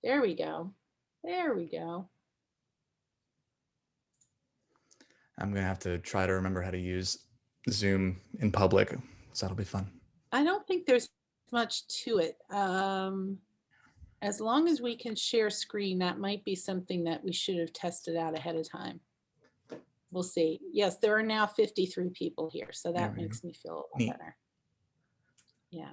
There we go. There we go. I'm going to have to try to remember how to use Zoom in public, so that'll be fun. I don't think there's much to it. As long as we can share screen, that might be something that we should have tested out ahead of time. We'll see. Yes, there are now 53 people here, so that makes me feel a lot Neat. better. Yeah.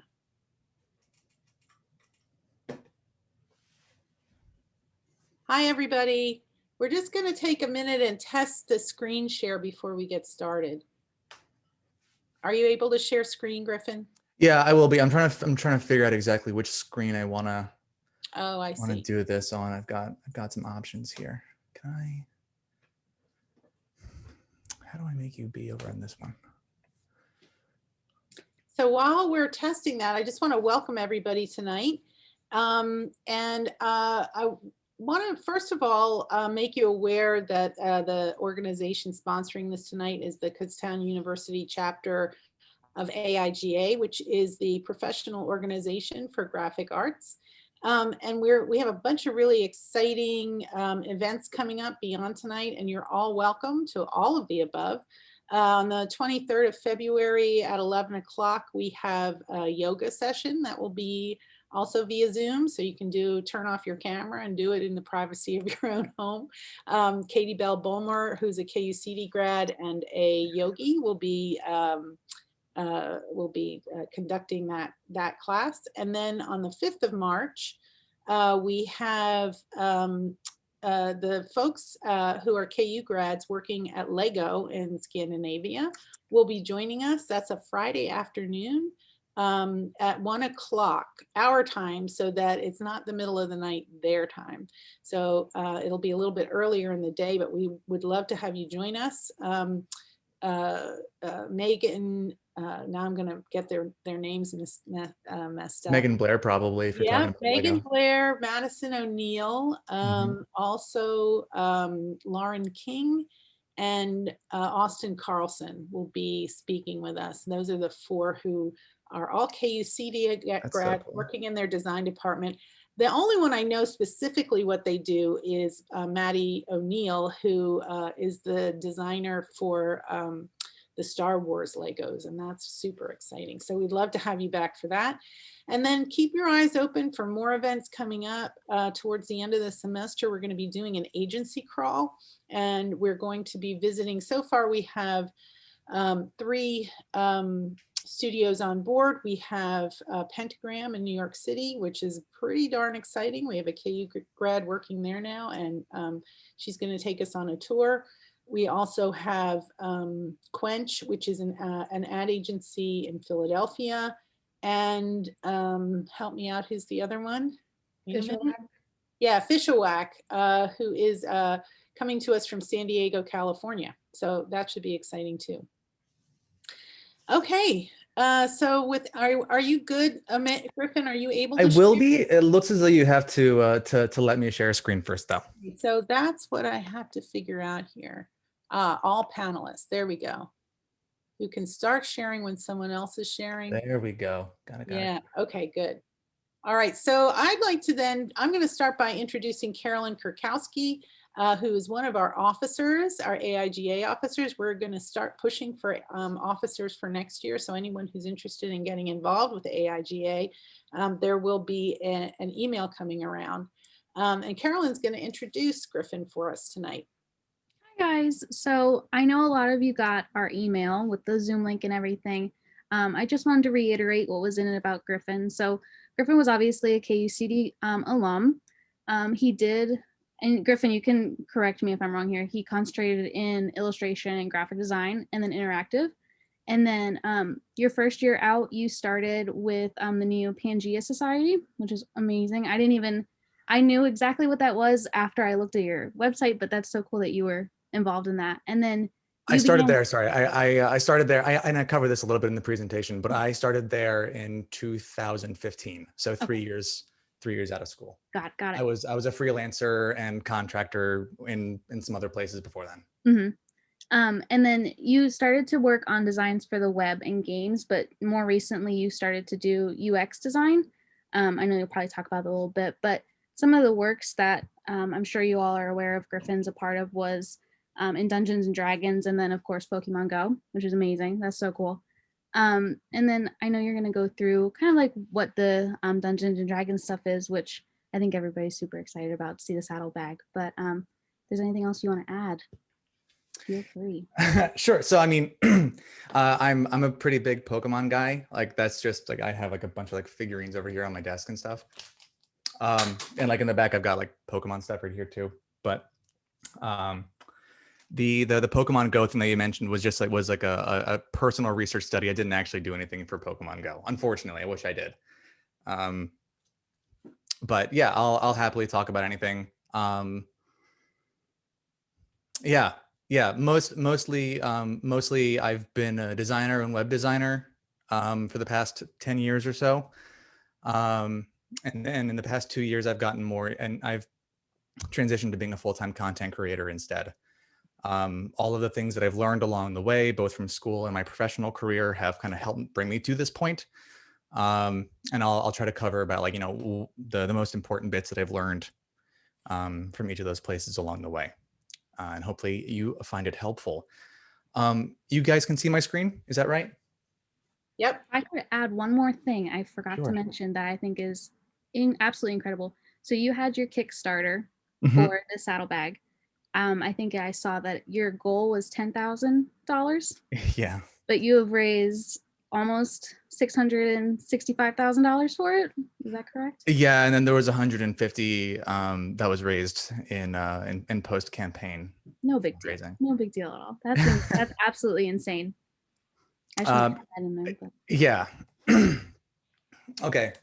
Hi, everybody. We're just going to take a minute and test the screen share before we get started. Are you able to share screen, Griffin? Yeah, I will be. I'm trying to figure out exactly which screen I want to do this on. I've got some options here. How do I make you be over on this one? So while we're testing that, I just want to welcome everybody tonight. I want to, first of all, make you aware that the organization sponsoring this tonight is the Kutztown University chapter of AIGA, which is the professional organization for graphic arts. And we have a bunch of really exciting events coming up beyond tonight, and you're all welcome to all of the above. On the 23rd of February at 11 o'clock, we have a yoga session that will be also via Zoom, so you can turn off your camera and do it in the privacy of your own home. Katie Bell Bulmer, who's a KUCD grad and a yogi, will be conducting that class. And then on the 5th of March, we have the folks who are KU grads working at Lego in Scandinavia will be joining us. That's a Friday afternoon at 1 o'clock our time, so that it's not the middle of the night their time. So it'll be a little bit earlier in the day, but we would love to have you join us. Megan, now I'm going to get their names messed up. Megan Blair, probably, if you're talking about Megan Lego. Blair, Madison O'Neill, also Lauren King, and Austin Carlson will be speaking with us. And those are the 4 who are all KUCD grad working in their design department. The only one I know specifically what they do is Maddie O'Neill, who is the designer for the Star Wars Legos, and that's super exciting. So we'd love to have you back for that. And then keep your eyes open for more events coming up. Towards the end of the semester, we're going to be doing an agency crawl, and we're going to be visiting. So far, we have 3 studios on board. We have Pentagram in New York City, which is pretty darn exciting. We have a KU grad working there now, and she's going to take us on a tour. We also have Quench, which is an ad agency in Philadelphia. And help me out, who's the other one? Yeah, Fishawack, who is coming to us from San Diego, California. So that should be exciting too. Okay, so are you good, Griffin? Are you able to? I will be. It looks as though you have to let me share a screen first, though. So that's what I have to figure out here. All panelists. There we go. You can start sharing when someone else is sharing. There we go. Got it. Yeah. Okay, good. All right. So I'd like to I'm going to start by introducing Carolyn Kurkowski, who is one of our officers, our AIGA officers. We're going to start pushing for officers for next year. So anyone who's interested in getting involved with the AIGA, there will be an email coming around. And Carolyn's going to introduce Griffin for us tonight. Hi guys, so I know a lot of you got our email with the Zoom link and everything. I just wanted to reiterate what was in it about Griffin. So Griffin was obviously a KUCD alum. He did, and Griffin, you can correct me if I'm wrong here, he concentrated in illustration and graphic design and then interactive. And then your first year out, you started with the Neo Pangea Society, which is amazing. I knew exactly what that was after I looked at your website, but that's so cool that you were involved in that. And then I started there. Sorry, I started there. And I covered this a little bit in the presentation, but I started there in 2015. So 3 years out of school. Got it. I was a freelancer and contractor in some other places before then. And then you started to work on designs for the web and games, but more recently you started to do UX design. I know you'll probably talk about it a little bit, but some of the works that I'm sure you all are aware of Griffin's a part of was in Dungeons and Dragons, and then of course Pokemon Go, which is amazing. That's so cool. And then I know you're gonna go through kind of like what the Dungeons and Dragons stuff is, which I think everybody's super excited about to see the saddlebag. But if there's anything else you want to add, feel free. Sure. So I mean, I'm a pretty big Pokemon guy. Like that's just like I have like a bunch of like figurines over here on my desk and stuff. And like in the back, I've got like Pokemon stuff right here too. But the Pokemon Go thing that you mentioned was just like a personal research study. I didn't actually do anything for Pokemon Go. Unfortunately, I wish I did. But yeah, I'll happily talk about anything. Yeah. Mostly I've been a designer and web designer for the past 10 years or so. And then in the past 2 years, I've gotten more, and I've transitioned to being a full-time content creator instead. All of the things that I've learned along the way, both from school and my professional career, have kind of helped bring me to this point. And I'll try to cover about like, the most important bits that I've learned from each of those places along the way. And hopefully you find it helpful. You guys can see my screen, is that right? Yep. I could add one more thing I forgot to Sure. mention that I think is absolutely incredible. So you had your Kickstarter Mhm. for the saddlebag. I think I saw that your goal was $10,000, Yeah. but you have raised almost $665,000 for it. Is that correct? Yeah, and then there was 150 that was raised in post campaign No big deal. fundraising. No big deal at all. That's absolutely insane. I should have put that in there. But. Yeah. Okay.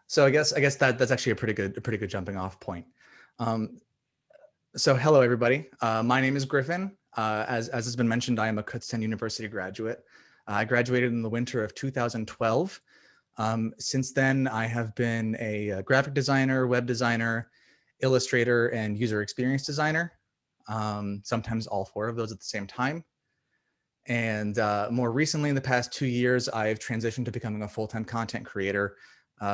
So I guess that's actually a pretty good jumping off point. So hello everybody. My name is Griffin. As has been mentioned, I am a Kutztown University graduate. I graduated in the winter of 2012. Since then, I have been a graphic designer, web designer, illustrator, and user experience designer. Sometimes all four of those at the same time. And more recently, in the past 2 years, I've transitioned to becoming a full-time content creator,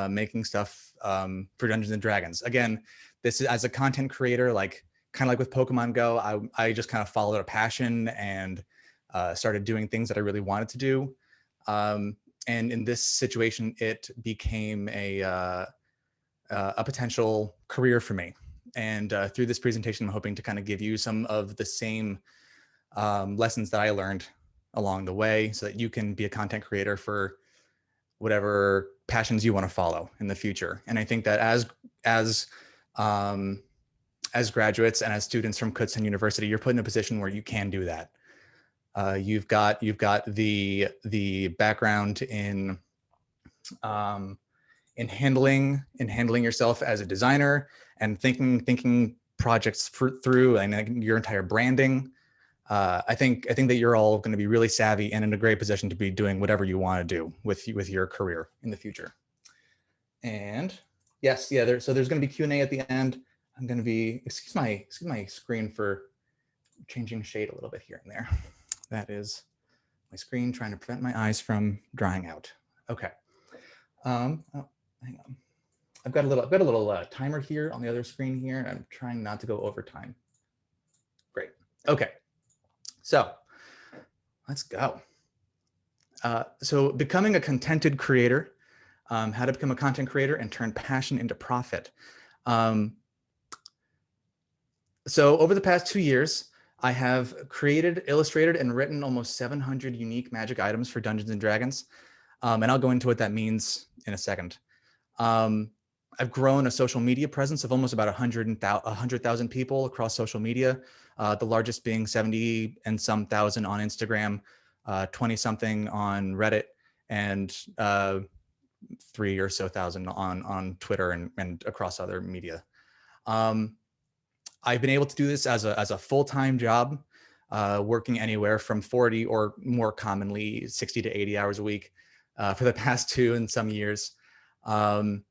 making stuff for Dungeons and Dragons. Again, this is as a content creator, like kind of like with Pokemon Go, I just kind of followed a passion and started doing things that I really wanted to do. And in this situation, it became a potential career for me. And through this presentation, I'm hoping to kind of give you some of the same lessons that I learned along the way so that you can be a content creator for whatever passions you want to follow in the future. And I think that as graduates and as students from Kutztown University, you're put in a position where you can do that. You've got the background in handling yourself as a designer and thinking projects through and your entire branding. I think that you're all going to be really savvy and in a great position to be doing whatever you want to do with your career in the future. And yes, yeah. So there's going to be Q&A at the end. I'm going to be excuse my screen for changing shade a little bit here and there. That is my screen trying to prevent my eyes from drying out. Okay. Oh, hang on. I've got a little timer here on the other screen here, and I'm trying not to go over time. Great. Okay. So let's go. So becoming a contented creator, how to become a content creator and turn passion into profit. So over the past 2 years, I have created, illustrated, and written almost 700 unique magic items for Dungeons and Dragons. And I'll go into what that means in a second. I've grown a social media presence of almost about 100,000 people across social media, the largest being 70 and some thousand on Instagram, 20 something on Reddit, and 3 or so thousand on Twitter and across other media. I've been able to do this as a full-time job, working anywhere from 40 or more commonly 60 to 80 hours a week for the past 2 and some years. And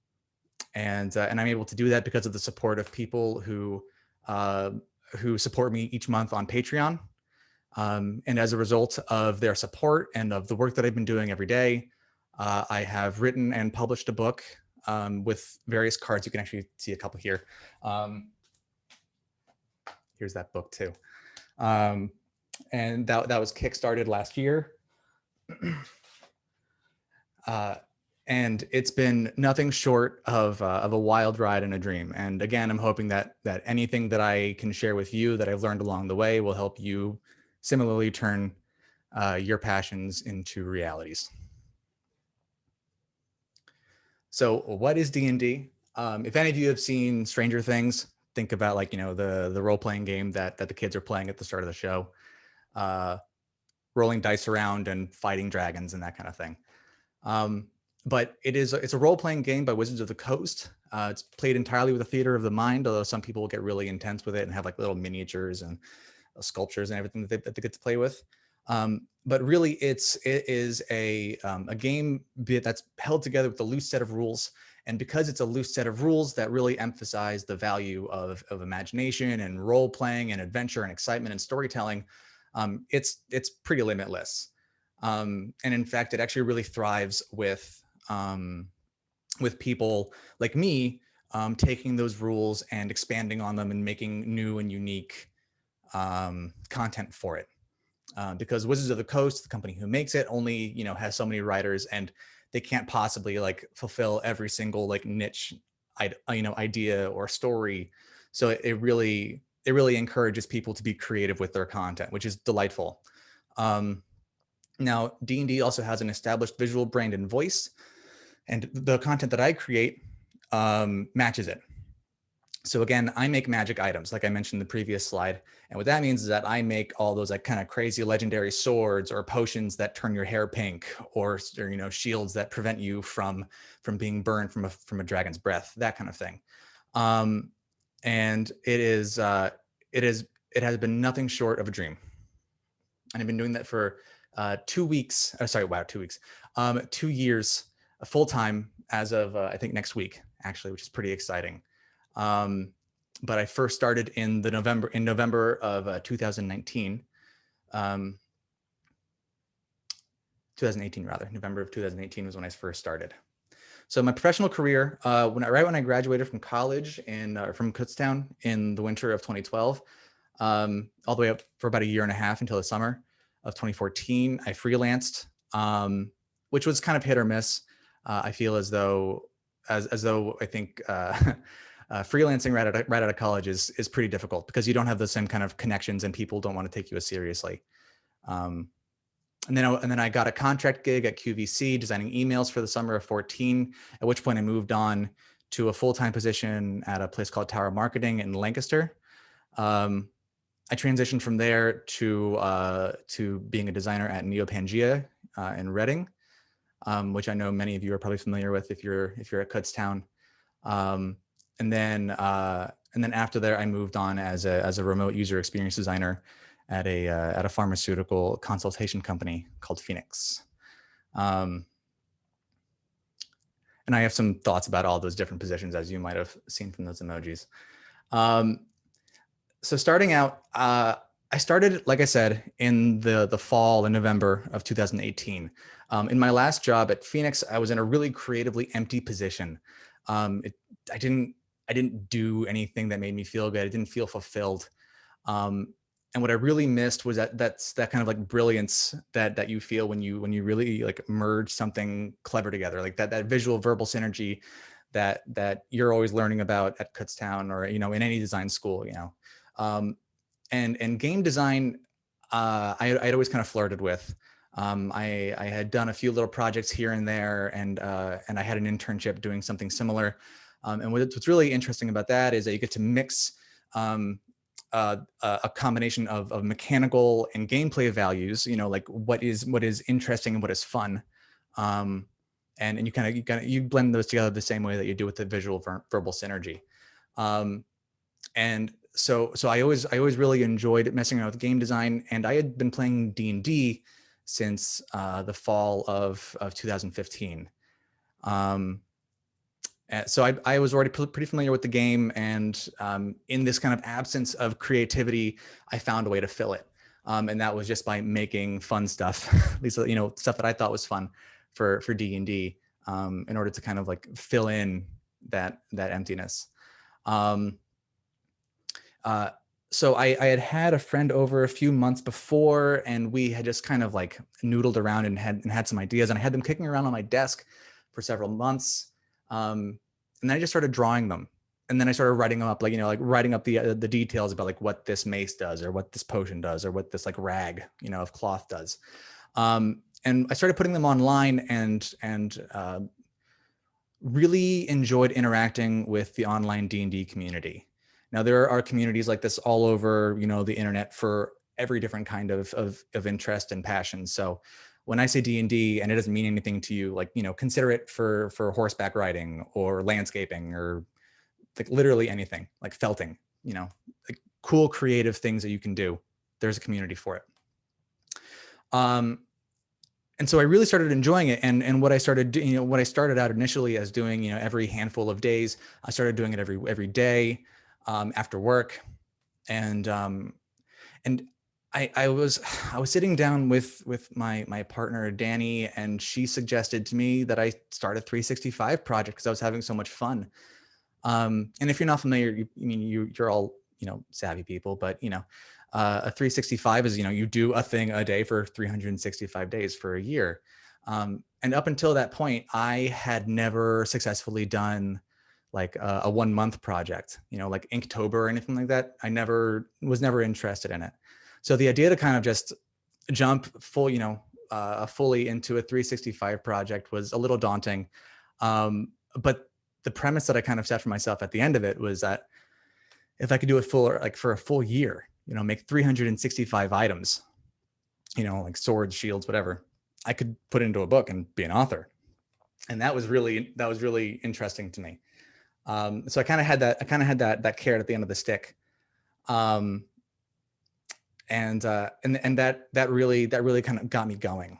I'm able to do that because of the support of people who support me each month on Patreon. And as a result of their support and of the work that I've been doing every day, I have written and published a book with various cards. You can actually see a couple here. Here's that book too. And that was kickstarted last year. And it's been nothing short of a wild ride and a dream. And again, I'm hoping that anything that I can share with you that I've learned along the way will help you similarly turn your passions into realities. So what is D&D? If any of you have seen Stranger Things, think about like, the role-playing game that the kids are playing at the start of the show, rolling dice around and fighting dragons and that kind of thing. But it's a role-playing game by Wizards of the Coast. It's played entirely with the theater of the mind, although some people will get really intense with it and have like little miniatures and sculptures and everything that they get to play with. But really, it is a game that's held together with a loose set of rules. And because it's a loose set of rules that really emphasize the value of imagination and role playing and adventure and excitement and storytelling, it's pretty limitless. And in fact, it actually really thrives with people like me taking those rules and expanding on them and making new and unique content for it. Because Wizards of the Coast, the company who makes it, only has so many writers, and they can't possibly like fulfill every single like niche idea or story. So it really encourages people to be creative with their content, which is delightful. Now, D&D also has an established visual brand and voice, and the content that I create matches it. So again, I make magic items, like I mentioned in the previous slide. And what that means is that I make all those like kind of crazy legendary swords or potions that turn your hair pink, or shields that prevent you from being burned from a dragon's breath, that kind of thing. And it has been nothing short of a dream. And I've been doing that for 2 weeks. 2 years full time as of I think next week, actually, which is pretty exciting. But I first started in November of 2019. 2018 rather. November of 2018 was when I first started. So my professional career, right when I graduated from college from Kutztown in the winter of 2012, all the way up for about a year and a half until the summer of 2014, I freelanced, which was kind of hit or miss. I feel as though I think freelancing right out of college is pretty difficult because you don't have the same kind of connections and people don't want to take you as seriously. And then I got a contract gig at QVC designing emails for the summer of 14, at which point I moved on to a full-time position at a place called Tower Marketing in Lancaster. I transitioned from there to being a designer at Neo-Pangea in Reading, which I know many of you are probably familiar with if you're at Kutztown. And then after there, I moved on as a remote user experience designer at a pharmaceutical consultation company called Phoenix. And I have some thoughts about all those different positions, as you might have seen from those emojis. So starting out, I started, like I said, in the fall in November of 2018. In my last job at Phoenix, I was in a really creatively empty position. I didn't do anything that made me feel good. I didn't feel fulfilled. And what I really missed was that kind of like brilliance that you feel when you really like merge something clever together, like that visual verbal synergy that you're always learning about at Kutztown or in any design school, and game design I'd always kind of flirted with. I had done a few little projects here and there, and I had an internship doing something similar. And what's really interesting about that is that you get to mix a combination of mechanical and gameplay values, like what is interesting and what is fun. And you blend those together the same way that you do with the visual verbal synergy. And so I always really enjoyed messing around with game design, and I had been playing D&D since the fall of 2015. So I was already pretty familiar with the game, and in this kind of absence of creativity, I found a way to fill it. And that was just by making fun stuff, at least stuff that I thought was fun for D&D. in order to kind of like fill in that emptiness. Um, so I had a friend over a few months before, and we had just kind of like noodled around and had some ideas, and I had them kicking around on my desk for several months. And then I just started drawing them. And then I started writing them up, like, like writing up the details about like what this mace does, or what this potion does, or what this like rag, of cloth does. And I started putting them online, and really enjoyed interacting with the online D&D community. Now, there are communities like this all over, the internet for every different kind of interest and passion. So when I say D&D and it doesn't mean anything to you, like, consider it for horseback riding or landscaping or like literally anything, like felting, like cool creative things that you can do. There's a community for it. And so I really started enjoying it. And what I started doing, what I started out initially as doing, every handful of days, I started doing it every day after work. And I was sitting down with my partner, Danny, and she suggested to me that I start a 365 project because I was having so much fun. And if you're not familiar, you're all, savvy people, but, a 365 is, you do a thing a day for 365 days for a year. And up until that point, I had never successfully done like a 1 month project, like Inktober or anything like that. I was never interested in it. So the idea to kind of just jump fully into a 365 project was a little daunting. But the premise that I kind of set for myself at the end of it was that if I could do it for a full year, make 365 items, like swords, shields, whatever, I could put it into a book and be an author. And that was really interesting to me. So I kind of had that carrot at the end of the stick. And that really kind of got me going.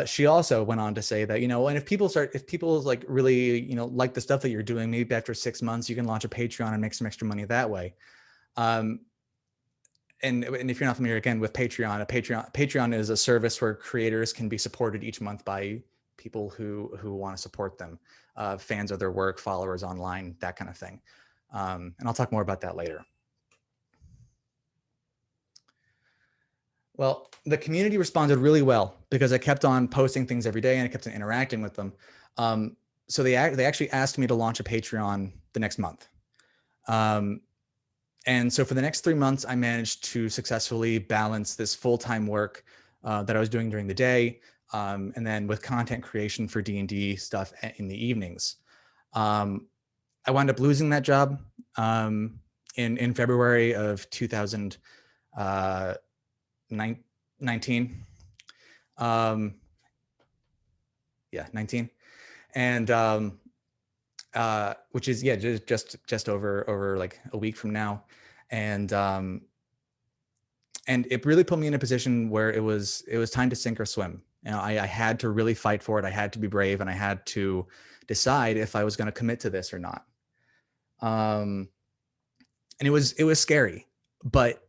She also went on to say that, and if people like really, like the stuff that you're doing, maybe after 6 months, you can launch a Patreon and make some extra money that way. And if you're not familiar, again, with Patreon is a service where creators can be supported each month by people who want to support them, fans of their work, followers online, that kind of thing. And I'll talk more about that later. Well, the community responded really well because I kept on posting things every day and I kept on interacting with them. So they actually asked me to launch a Patreon the next month. And so for the next 3 months, I managed to successfully balance this full-time work that I was doing during the day, and then with content creation for D&D stuff in the evenings. I wound up losing that job in February of 2019. 19. And which is just over like a week from now. And it really put me in a position where it was time to sink or swim. I had to really fight for it. I had to be brave, and I had to decide if I was going to commit to this or not. And it was scary, but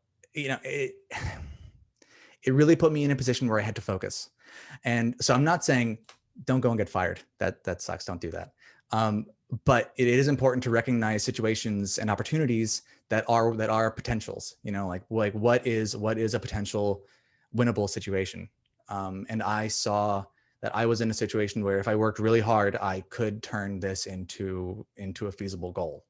it really put me in a position where I had to focus. And so I'm not saying don't go and get fired. That sucks. Don't do that. But it is important to recognize situations and opportunities that are potentials, like what is a potential winnable situation. And I saw that I was in a situation where if I worked really hard, I could turn this into a feasible goal.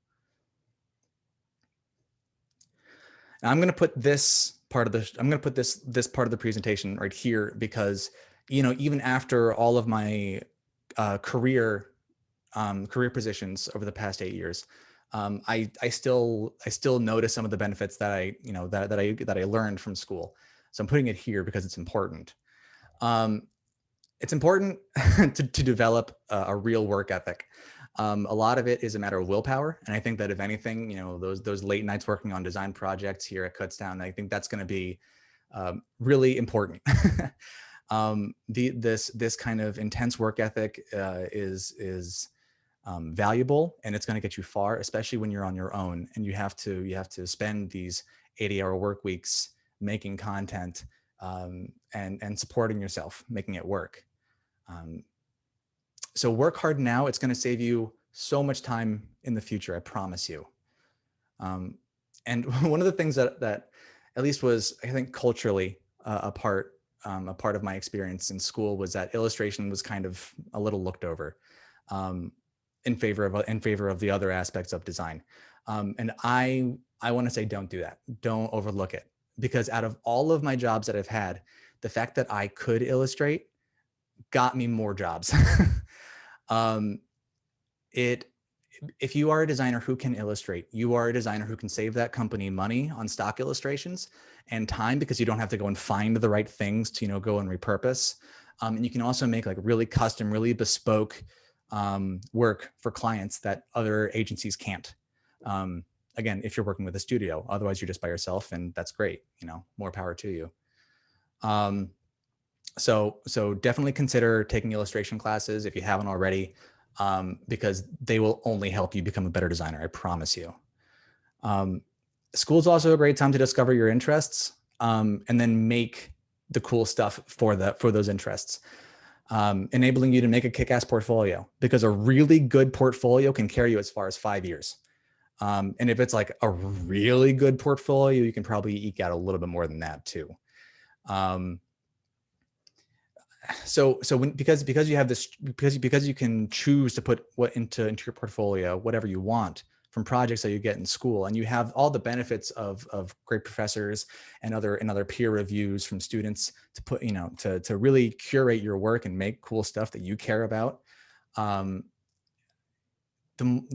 Now I'm going to put this part of the presentation right here because, even after all of my career positions over the past 8 years, I still notice some of the benefits that I learned from school. So I'm putting it here because it's important. It's important to develop a real work ethic. A lot of it is a matter of willpower, and I think that if anything, those late nights working on design projects here at Kutztown, I think that's going to be really important. This kind of intense work ethic is valuable, and it's going to get you far, especially when you're on your own and you have to spend these 80-hour work weeks making content and supporting yourself, making it work. So work hard now. It's going to save you so much time in the future. I promise you. And one of the things that at least was, I think, culturally a part of my experience in school was that illustration was kind of a little looked over in favor of the other aspects of design. And I want to say, don't do that. Don't overlook it, because out of all of my jobs that I've had, the fact that I could illustrate got me more jobs. If you are a designer who can illustrate, you are a designer who can save that company money on stock illustrations and time, because you don't have to go and find the right things to, go and repurpose. And you can also make like really custom, really bespoke work for clients that other agencies can't. Again, if you're working with a studio, otherwise you're just by yourself, and that's great. More power to you. So definitely consider taking illustration classes if you haven't already. Because they will only help you become a better designer, I promise you. School's also a great time to discover your interests, and then make the cool stuff for those interests, enabling you to make a kick-ass portfolio, because a really good portfolio can carry you as far as 5 years. And if it's like a really good portfolio, you can probably eke out a little bit more than that too. Because you have this, because you can choose to put what into your portfolio, whatever you want from projects that you get in school, and you have all the benefits of great professors and other peer reviews from students to put, to really curate your work and make cool stuff that you care about. The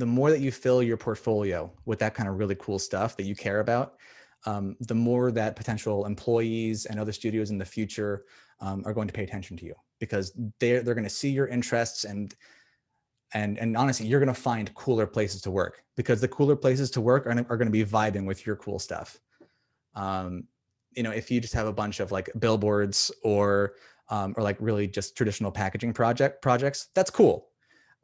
more that you fill your portfolio with that kind of really cool stuff that you care about, the more that potential employees and other studios in the future are going to pay attention to you, because they're going to see your interests, and honestly, you're going to find cooler places to work, because the cooler places to work are going to be vibing with your cool stuff. If you just have a bunch of like billboards or like really just traditional packaging projects, that's cool,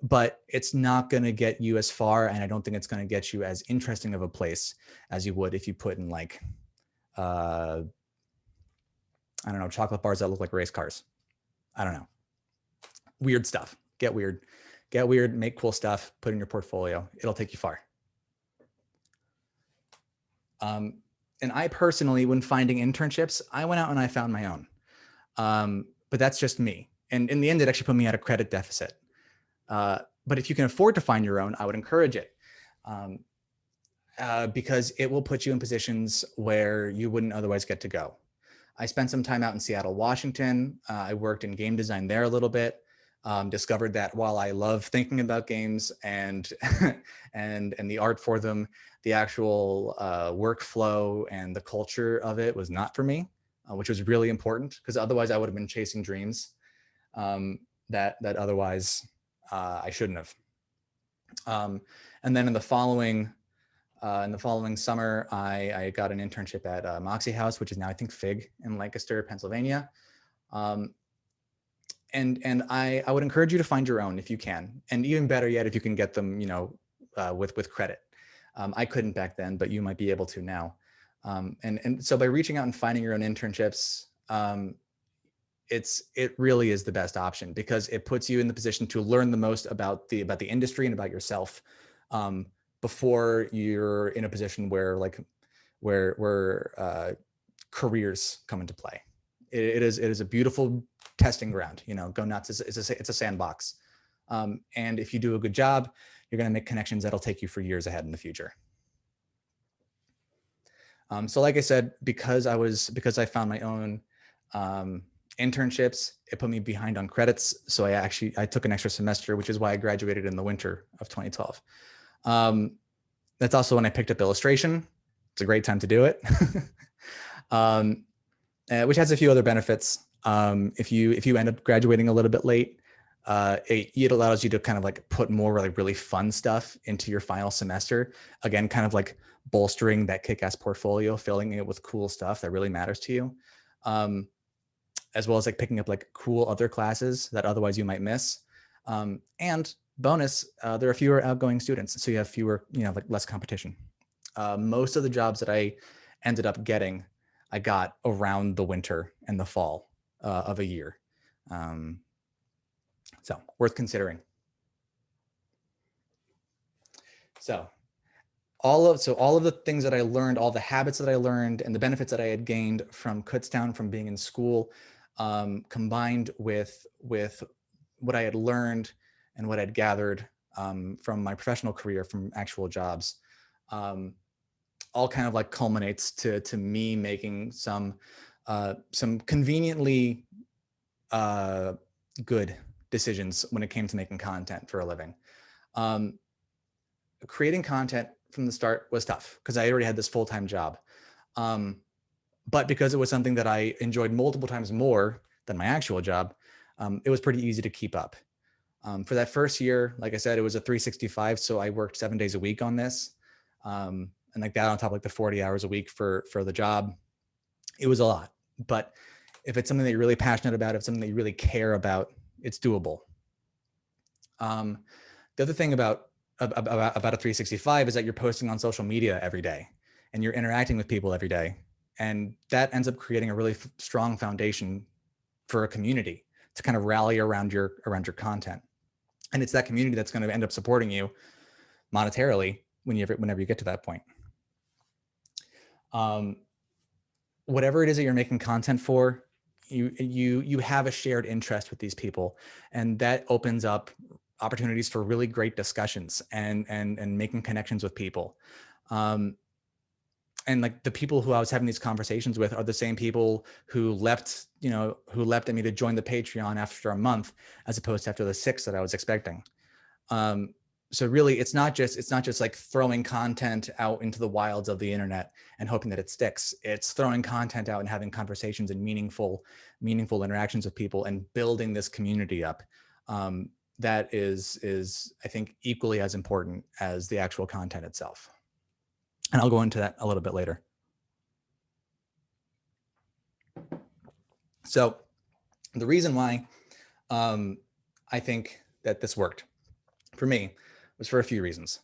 but it's not going to get you as far, and I don't think it's going to get you as interesting of a place as you would if you put in like I don't know, chocolate bars that look like race cars. I don't know. Weird stuff. Get weird, make cool stuff, put in your portfolio. It'll take you far. And I personally, when finding internships, I went out and I found my own. But that's just me. And in the end, it actually put me at a credit deficit. But if you can afford to find your own, I would encourage it. Because it will put you in positions where you wouldn't otherwise get to go. I spent some time out in Seattle, Washington. I worked in game design there a little bit. Discovered that while I love thinking about games and and the art for them, the actual workflow and the culture of it was not for me, which was really important, because otherwise I would have been chasing dreams that otherwise I shouldn't have. And then in the following summer, I got an internship at Moxie House, which is now I think Fig in Lancaster, Pennsylvania. And I would encourage you to find your own if you can, and even better yet, if you can get them, with credit. I couldn't back then, but you might be able to now. And so by reaching out and finding your own internships, it really is the best option, because it puts you in the position to learn the most about the industry and about yourself, before you're in a position where careers come into play. It is a beautiful testing ground. Go nuts. It's a sandbox. And if you do a good job, you're going to make connections that'll take you for years ahead in the future. So like I said, because I found my own internships, it put me behind on credits. So I took an extra semester, which is why I graduated in the winter of 2012. That's also when I picked up illustration. It's a great time to do it. Which has a few other benefits. If you end up graduating a little bit late, it allows you to kind of like put more like really fun stuff into your final semester. Again, kind of like bolstering that kick-ass portfolio, filling it with cool stuff that really matters to you. As well as like picking up like cool other classes that otherwise you might miss. And bonus, there are fewer outgoing students, so you have fewer, like less competition. Most of the jobs that I ended up getting, I got around the winter and the fall of a year. So worth considering. So all of the things that I learned, all the habits that I learned, and the benefits that I had gained from Kutztown, from being in school, combined with what I had learned and what I'd gathered from my professional career, from actual jobs, all kind of like culminates to me making some conveniently good decisions when it came to making content for a living. Creating content from the start was tough because I already had this full-time job. But because it was something that I enjoyed multiple times more than my actual job, it was pretty easy to keep up. For that first year, like I said, it was a 365. So I worked 7 days a week on this. And like that on top of like the 40 hours a week for the job, it was a lot. But if it's something that you're really passionate about, if it's something that you really care about, it's doable. The other thing about a 365 is that you're posting on social media every day and you're interacting with people every day. And that ends up creating a really strong foundation for a community to kind of rally around your content. And it's that community that's going to end up supporting you monetarily whenever you get to that point. Whatever it is that you're making content for, you have a shared interest with these people, and that opens up opportunities for really great discussions and making connections with people. And like the people who I was having these conversations with are the same people who leapt at me to join the Patreon after a month, as opposed to after the 6 that I was expecting. So really, it's not just like throwing content out into the wilds of the internet and hoping that it sticks. It's throwing content out and having conversations and meaningful interactions with people and building this community up. That is I think equally as important as the actual content itself. And I'll go into that a little bit later. So the reason why I think that this worked for me was for a few reasons.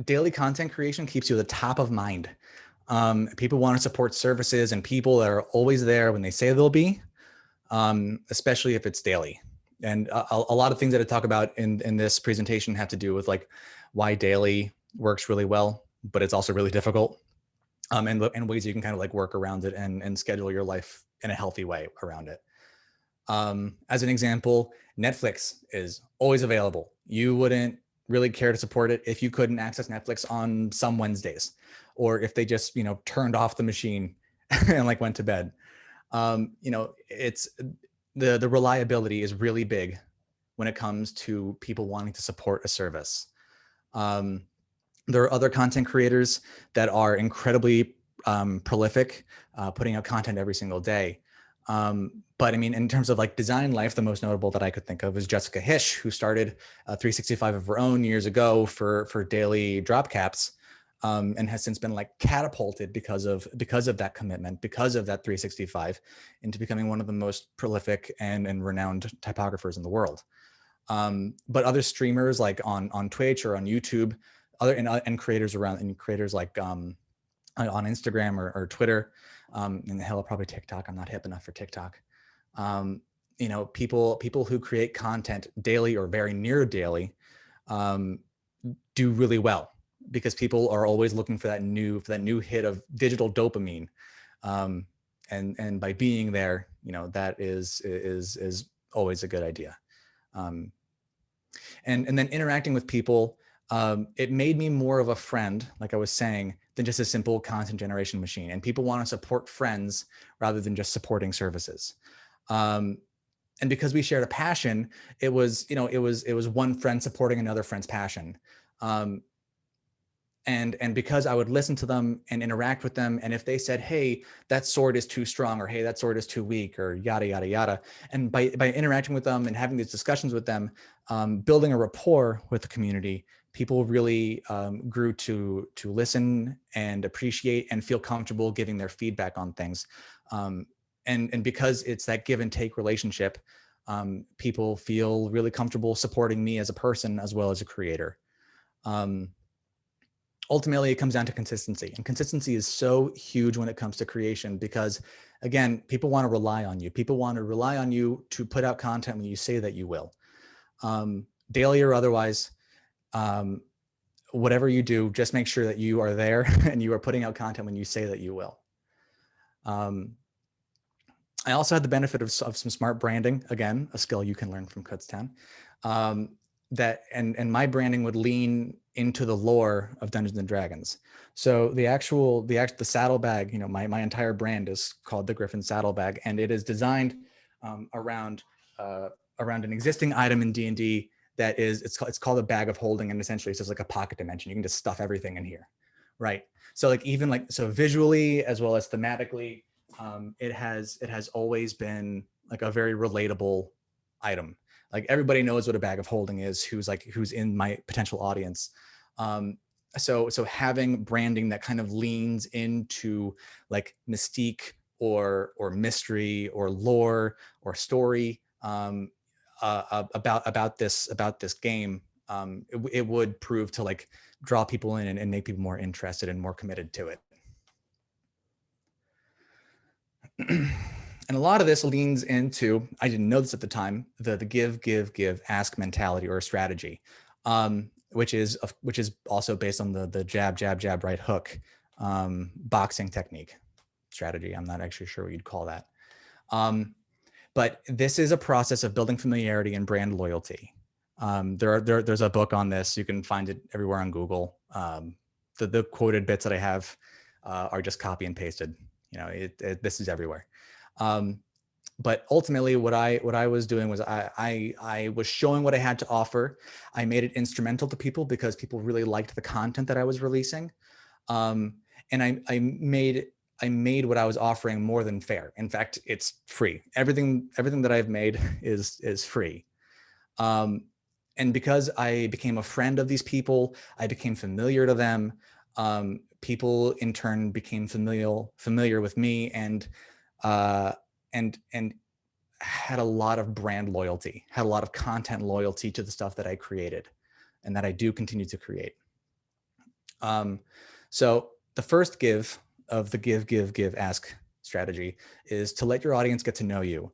Daily content creation keeps you at the top of mind. People want to support services and people that are always there when they say they'll be, especially if it's daily. And a lot of things that I talk about in this presentation have to do with like why daily works really well, but it's also really difficult, and ways you can kind of like work around it and schedule your life in a healthy way around it. As an example, Netflix is always available. You wouldn't really care to support it if you couldn't access Netflix on some Wednesdays, or if they just, turned off the machine and like went to bed. It's the reliability is really big when it comes to people wanting to support a service. There are other content creators that are incredibly prolific, putting out content every single day. But I mean, in terms of like design life, the most notable that I could think of is Jessica Hish, who started 365 of her own years ago for daily drop caps, and has since been like catapulted because of that commitment, because of that 365, into becoming one of the most prolific and renowned typographers in the world. But other streamers like on Twitch or on YouTube, and creators like on Instagram or Twitter, and hell, probably TikTok. I'm not hip enough for TikTok. People who create content daily or very near daily do really well, because people are always looking for that new hit of digital dopamine, and by being there, that is always a good idea. And then interacting with people, it made me more of a friend, like I was saying, than just a simple content generation machine. And people want to support friends rather than just supporting services. And because we shared a passion, it was one friend supporting another friend's passion. And because I would listen to them and interact with them, and if they said, hey, that sword is too strong, or hey, that sword is too weak, or yada, yada, yada. And by interacting with them and having these discussions with them, building a rapport with the community, people really grew to listen and appreciate and feel comfortable giving their feedback on things. And because it's that give and take relationship, people feel really comfortable supporting me as a person as well as a creator. ultimately it comes down to consistency, and consistency is so huge when it comes to creation, because again, people want to rely on you. People want to rely on you to put out content when you say that you will, daily or otherwise. Whatever you do, just make sure that you are there and you are putting out content when you say that you will. I also had the benefit of some smart branding, again, a skill you can learn from Kutztown. That and my branding would lean into the lore of Dungeons and Dragons. So the saddlebag, my entire brand is called the Griffin saddlebag, and it is designed around an existing item in D&D that is it's called a bag of holding, and essentially it's just like a pocket dimension. You can just stuff everything in here, right? So like so visually as well as thematically, it has always been like a very relatable item. Like everybody knows what a bag of holding is, who's in my potential audience. So having branding that kind of leans into like mystique or mystery or lore or story about this game, it would prove to like draw people in and make people more interested and more committed to it. And a lot of this leans into, I didn't know this at the time, the give, ask mentality or strategy, which is also based on the jab, right hook, boxing technique strategy. I'm not actually sure what you'd call that. But this is a process of building familiarity and brand loyalty. There's a book on this. You can find it everywhere on Google. The quoted bits that I have are just copy and pasted. This is everywhere. But ultimately what I was doing was I was showing what I had to offer. I made it instrumental to people because people really liked the content that I was releasing. And I made what I was offering more than fair. In fact, it's free. Everything that I've made is free. And because I became a friend of these people, I became familiar to them. People in turn became familiar with me, and had a lot of brand loyalty, had a lot of content loyalty to the stuff that I created and that I do continue to create. So the first give of the give, ask strategy is to let your audience get to know you.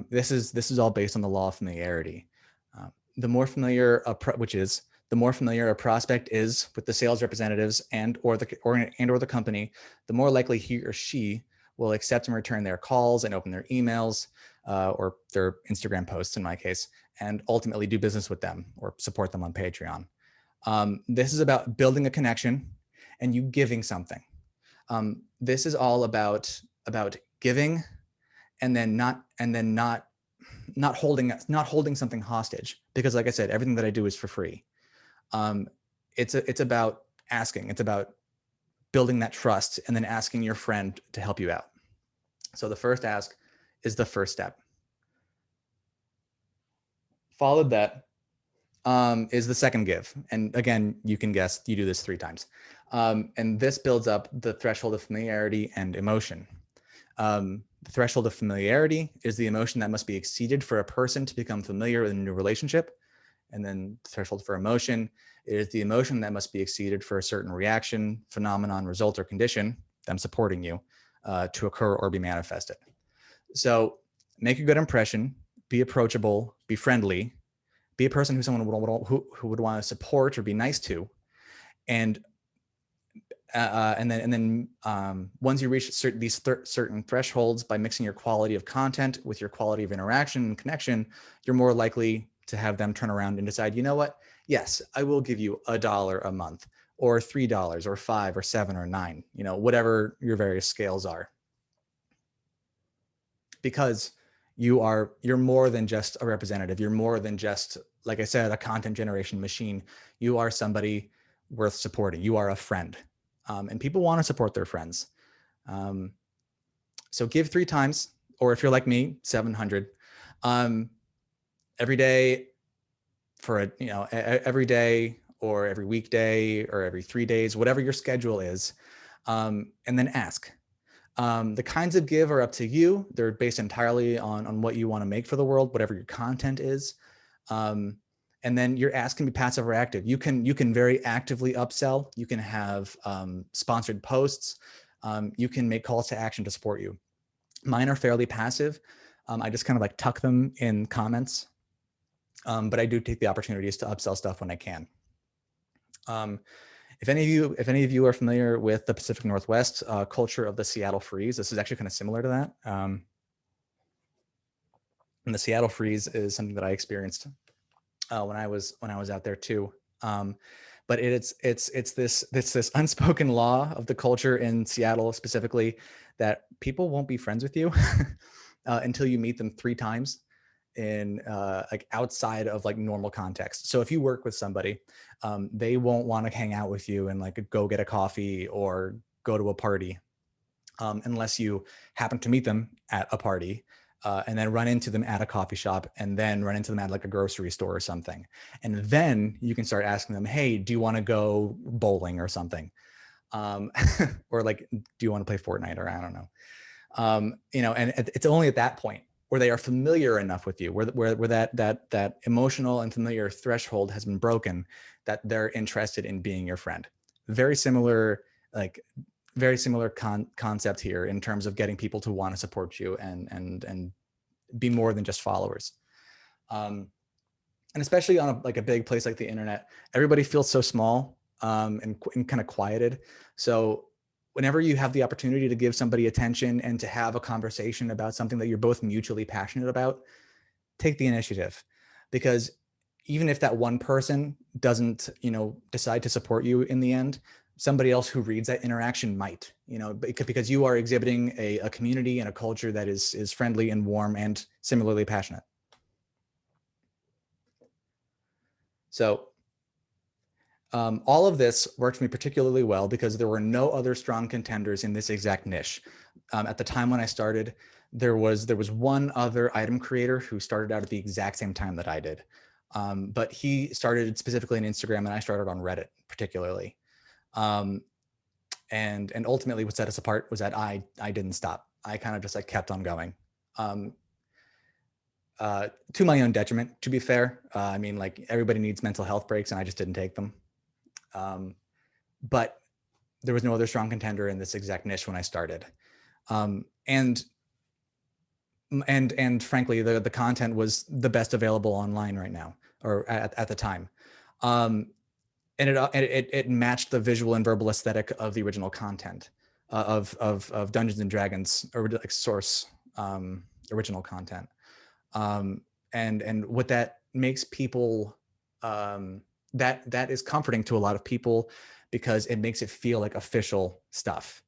This is all based on the law of familiarity. The more familiar a prospect is with the sales representatives and or the company, the more likely he or she will accept and return their calls and open their emails or their Instagram posts in my case, and ultimately do business with them or support them on Patreon. This is about building a connection and you giving something. This is all about giving and then not holding something hostage, because like I said, everything that I do is for free. It's about asking. It's about building that trust and then asking your friend to help you out. So the first ask is the first step. Followed that is the second give. And again, you can guess, you do this 3 times. And this builds up the threshold of familiarity and emotion. The threshold of familiarity is the emotion that must be exceeded for a person to become familiar in a new relationship. And then the threshold for emotion is the emotion that must be exceeded for a certain reaction, phenomenon, result, or condition, them supporting you, to occur or be manifested. So make a good impression, be approachable, be friendly, be a person who someone would want to support or be nice to. And then once you reach these certain thresholds by mixing your quality of content with your quality of interaction and connection, you're more likely to have them turn around and decide, you know what? Yes, I will give you $1 a month, or $3, or $5, or $7, or $9, whatever your various scales are. Because you're more than just a representative. You're more than just, like I said, a content generation machine. You are somebody worth supporting. You are a friend. And people want to support their friends. So give 3 times, or if you're like me, 700. Every day every day or every weekday or every 3 days, whatever your schedule is, and then ask. The kinds of give are up to you. They're based entirely on what you want to make for the world, whatever your content is. And And then your ask can be passive or active. You can very actively upsell. You can have sponsored posts. You can make calls to action to support you. Mine are fairly passive. I just kind of like tuck them in comments, but I do take the opportunities to upsell stuff when I can. If any of you are familiar with the Pacific Northwest culture of the Seattle Freeze, this is actually kind of similar to that. And the Seattle Freeze is something that I experienced when I was out there too. But it's this unspoken law of the culture in Seattle specifically that people won't be friends with you until you meet them 3 times in like outside of like normal context. So if you work with somebody, they won't want to hang out with you and like go get a coffee or go to a party unless you happen to meet them at a party. And then run into them at a coffee shop, and then run into them at like a grocery store or something. And then you can start asking them, hey, do you want to go bowling or something? Or like, do you want to play Fortnite, or I don't know. You know, and it's only at that point where they are familiar enough with you, where that emotional and familiar threshold has been broken, that they're interested in being your friend. Very similar concept here in terms of getting people to want to support you and be more than just followers. And especially on a big place like the internet, everybody feels so small and kind of quieted. So whenever you have the opportunity to give somebody attention and to have a conversation about something that you're both mutually passionate about, take the initiative. Because even if that one person doesn't, decide to support you in the end, somebody else who reads that interaction might, because you are exhibiting a community and a culture that is friendly and warm and similarly passionate. So all of this worked for me particularly well because there were no other strong contenders in this exact niche. At the time when I started, there was one other item creator who started out at the exact same time that I did. But he started specifically on Instagram and I started on Reddit particularly. And ultimately what set us apart was that I didn't stop. I kind of just like kept on going. To my own detriment, to be fair. I mean, like everybody needs mental health breaks and I just didn't take them. But there was no other strong contender in this exact niche when I started. And frankly, the content was the best available online right now, or at the time. And it matched the visual and verbal aesthetic of the original content of Dungeons and Dragons, or like source original content. And what that makes people, that is comforting to a lot of people because it makes it feel like official stuff.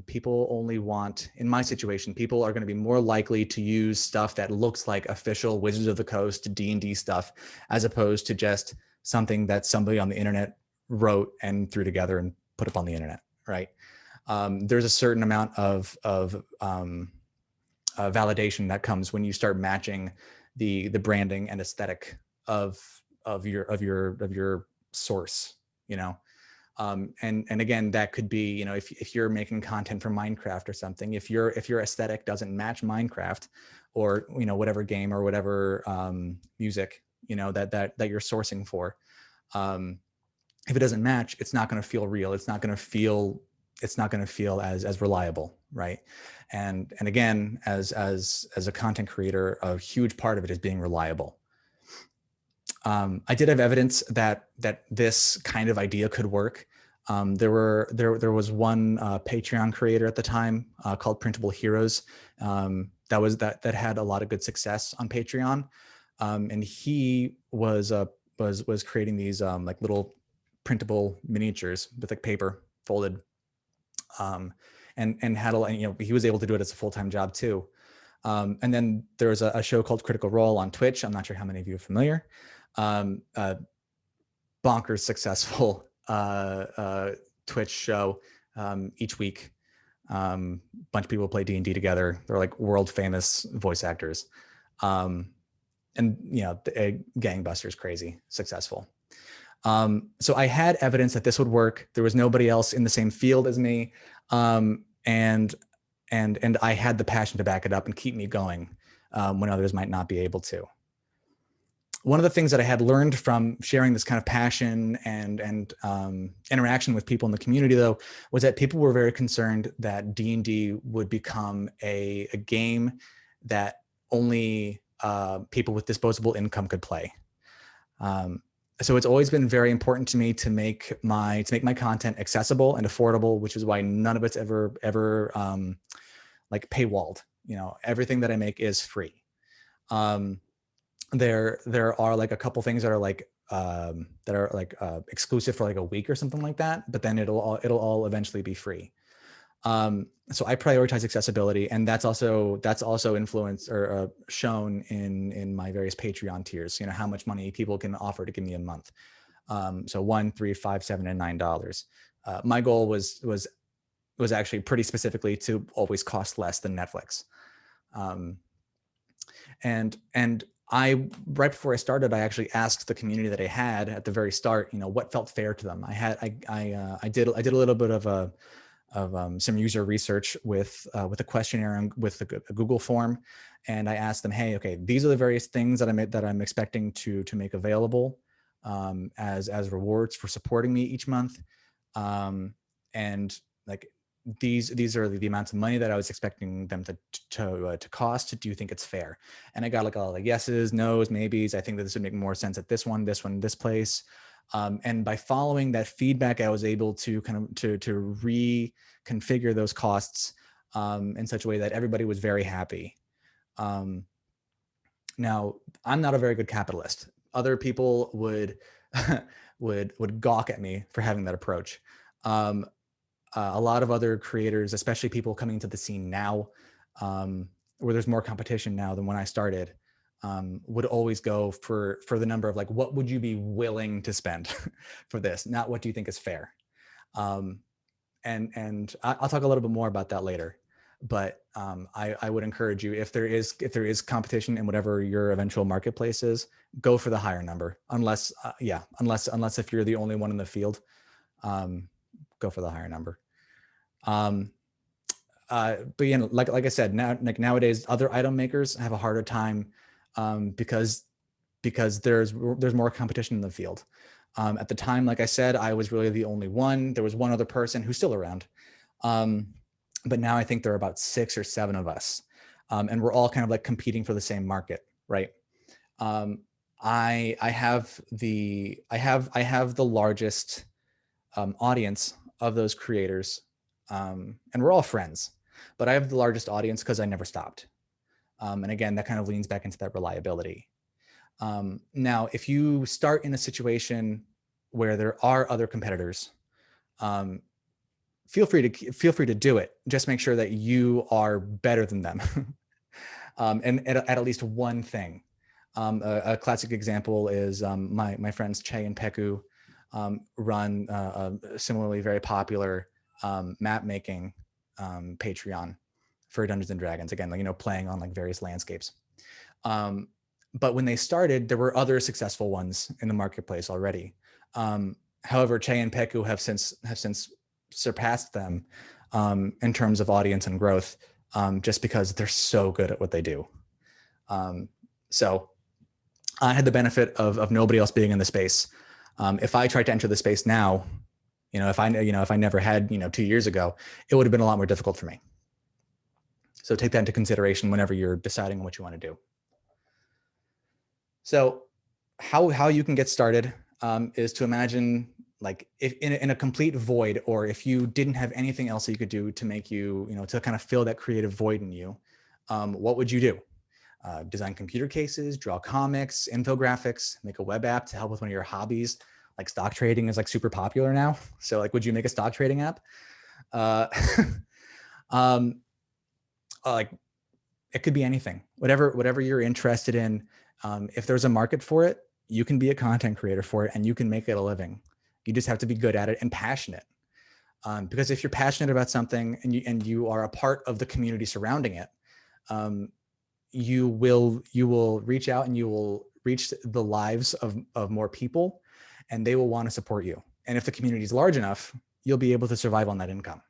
People only want, in my situation, people are going to be more likely to use stuff that looks like official Wizards of the Coast D&D stuff, as opposed to just something that somebody on the internet wrote and threw together and put up on the internet, right? There's a certain amount of validation that comes when you start matching the branding and aesthetic of your source, and again, that could be, if you're making content for Minecraft or something, if your aesthetic doesn't match Minecraft, or whatever game or whatever music that you're sourcing for, if it doesn't match, it's not going to feel real. It's not going to feel as reliable, right? And again, as a content creator, a huge part of it is being reliable. I did have evidence that this kind of idea could work. There was one Patreon creator at the time called Printable Heroes that had a lot of good success on Patreon, and he was creating these like little printable miniatures with like paper folded, and had he was able to do it as a full-time job too. And then there was a show called Critical Role on Twitch. I'm not sure how many of you are familiar. Bonkers successful Twitch show each week. Bunch of people play D&D together. They're like world famous voice actors, and gangbusters, crazy successful. So I had evidence that this would work. There was nobody else in the same field as me, and I had the passion to back it up and keep me going when others might not be able to. one of the things that I had learned from sharing this kind of passion and interaction with people in the community, though, was that people were very concerned that D&D would become a game that only people with disposable income could play. So it's always been very important to me to make my content accessible and affordable, which is why none of it's ever like paywalled. You know, everything that I make is free. There are like a couple things that are like exclusive for like a week or something like that, but then it'll all eventually be free. So I prioritize accessibility, and that's also influenced or shown in my various Patreon tiers. You know, how much money people can offer to give me a month. So $1, $3, $5, $7, and $9. My goal was actually pretty specifically to always cost less than Netflix. And I, right before I started, I actually asked the community that I had at the very start, you know, what felt fair to them. I did a little bit of some user research with a questionnaire and with a Google form, and I asked them, hey, okay, these are the various things that I'm expecting to make available as rewards for supporting me each month, and like these are the amounts of money that I was expecting them to cost. Do you think it's fair? And I got like all like yeses, nos, maybes. I think that this would make more sense at this place. And by following that feedback, I was able to kind of to reconfigure those costs in such a way that everybody was very happy. Now, I'm not a very good capitalist. Other people would would gawk at me for having that approach. A lot of other creators, especially people coming into the scene now, where there's more competition now than when I started, would always go for the number of like, what would you be willing to spend for this? Not what do you think is fair. And I'll talk a little bit more about that later. But I would encourage you, if there is competition in whatever your eventual marketplace is, go for the higher number. Unless if you're the only one in the field, go for the higher number. But you know, like I said, nowadays other item makers have a harder time because there's more competition in the field. At the time, like I said, I was really the only one. There was one other person who's still around, but now I think there are about 6 or 7 of us, and we're all kind of like competing for the same market, right? I have the largest audience of those creators, and we're all friends, but I have the largest audience because I never stopped. And again, that kind of leans back into that reliability. Now, if you start in a situation where there are other competitors, feel free to do it. Just make sure that you are better than them, and at least one thing. A classic example is my friends Che and Peku run a similarly very popular map making Patreon for Dungeons and Dragons. Again, like, you know, playing on like various landscapes. But when they started, there were other successful ones in the marketplace already. However, Che and Peku have since surpassed them in terms of audience and growth, just because they're so good at what they do. So I had the benefit of nobody else being in the space. If I tried to enter the space now, if I never had, 2 years ago, it would have been a lot more difficult for me. So take that into consideration whenever you're deciding what you want to do. So how you can get started is to imagine, like, if in a complete void, or if you didn't have anything else that you could do to make you, to kind of fill that creative void in you, what would you do? Design computer cases, draw comics, infographics, make a web app to help with one of your hobbies. Like stock trading is like super popular now. So like, would you make a stock trading app? Like, it could be anything, whatever you're interested in. If there's a market for it, you can be a content creator for it, and you can make it a living. You just have to be good at it and passionate. Because if you're passionate about something and you are a part of the community surrounding it, you will reach out and you will reach the lives of more people, and they will want to support you. And if the community is large enough, you'll be able to survive on that income.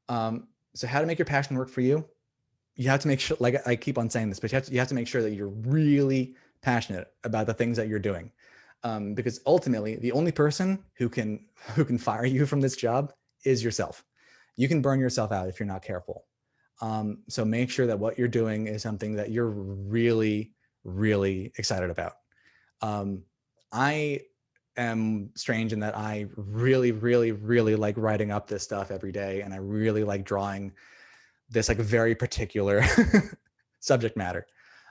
So how to make your passion work for you? you have to make sure, like I keep on saying this, but you have to make sure that you're really passionate about the things that you're doing. Because ultimately the only person who can fire you from this job is yourself. You can burn yourself out if you're not careful. So make sure that what you're doing is something that you're really, really excited about. I am strange in that I really, really, really like writing up this stuff every day. And I really like drawing this like very particular subject matter.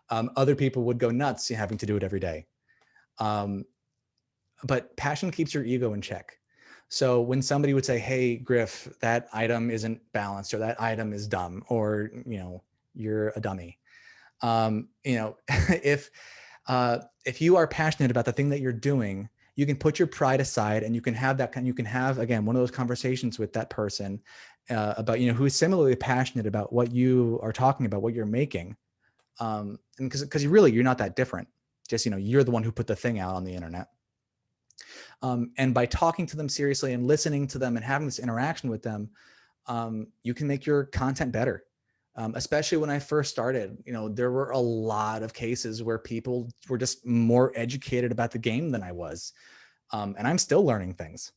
Other people would go nuts having to do it every day. But passion keeps your ego in check. So when somebody would say, hey, Griff, that item isn't balanced, or that item is dumb, or, you're a dummy. If you are passionate about the thing that you're doing, you can put your pride aside and you can have again, one of those conversations with that person about, who is similarly passionate about what you are talking about, what you're making. And because you're not that different. Just, you're the one who put the thing out on the internet. And by talking to them seriously and listening to them and having this interaction with them, you can make your content better. Especially when I first started, there were a lot of cases where people were just more educated about the game than I was. And I'm still learning things.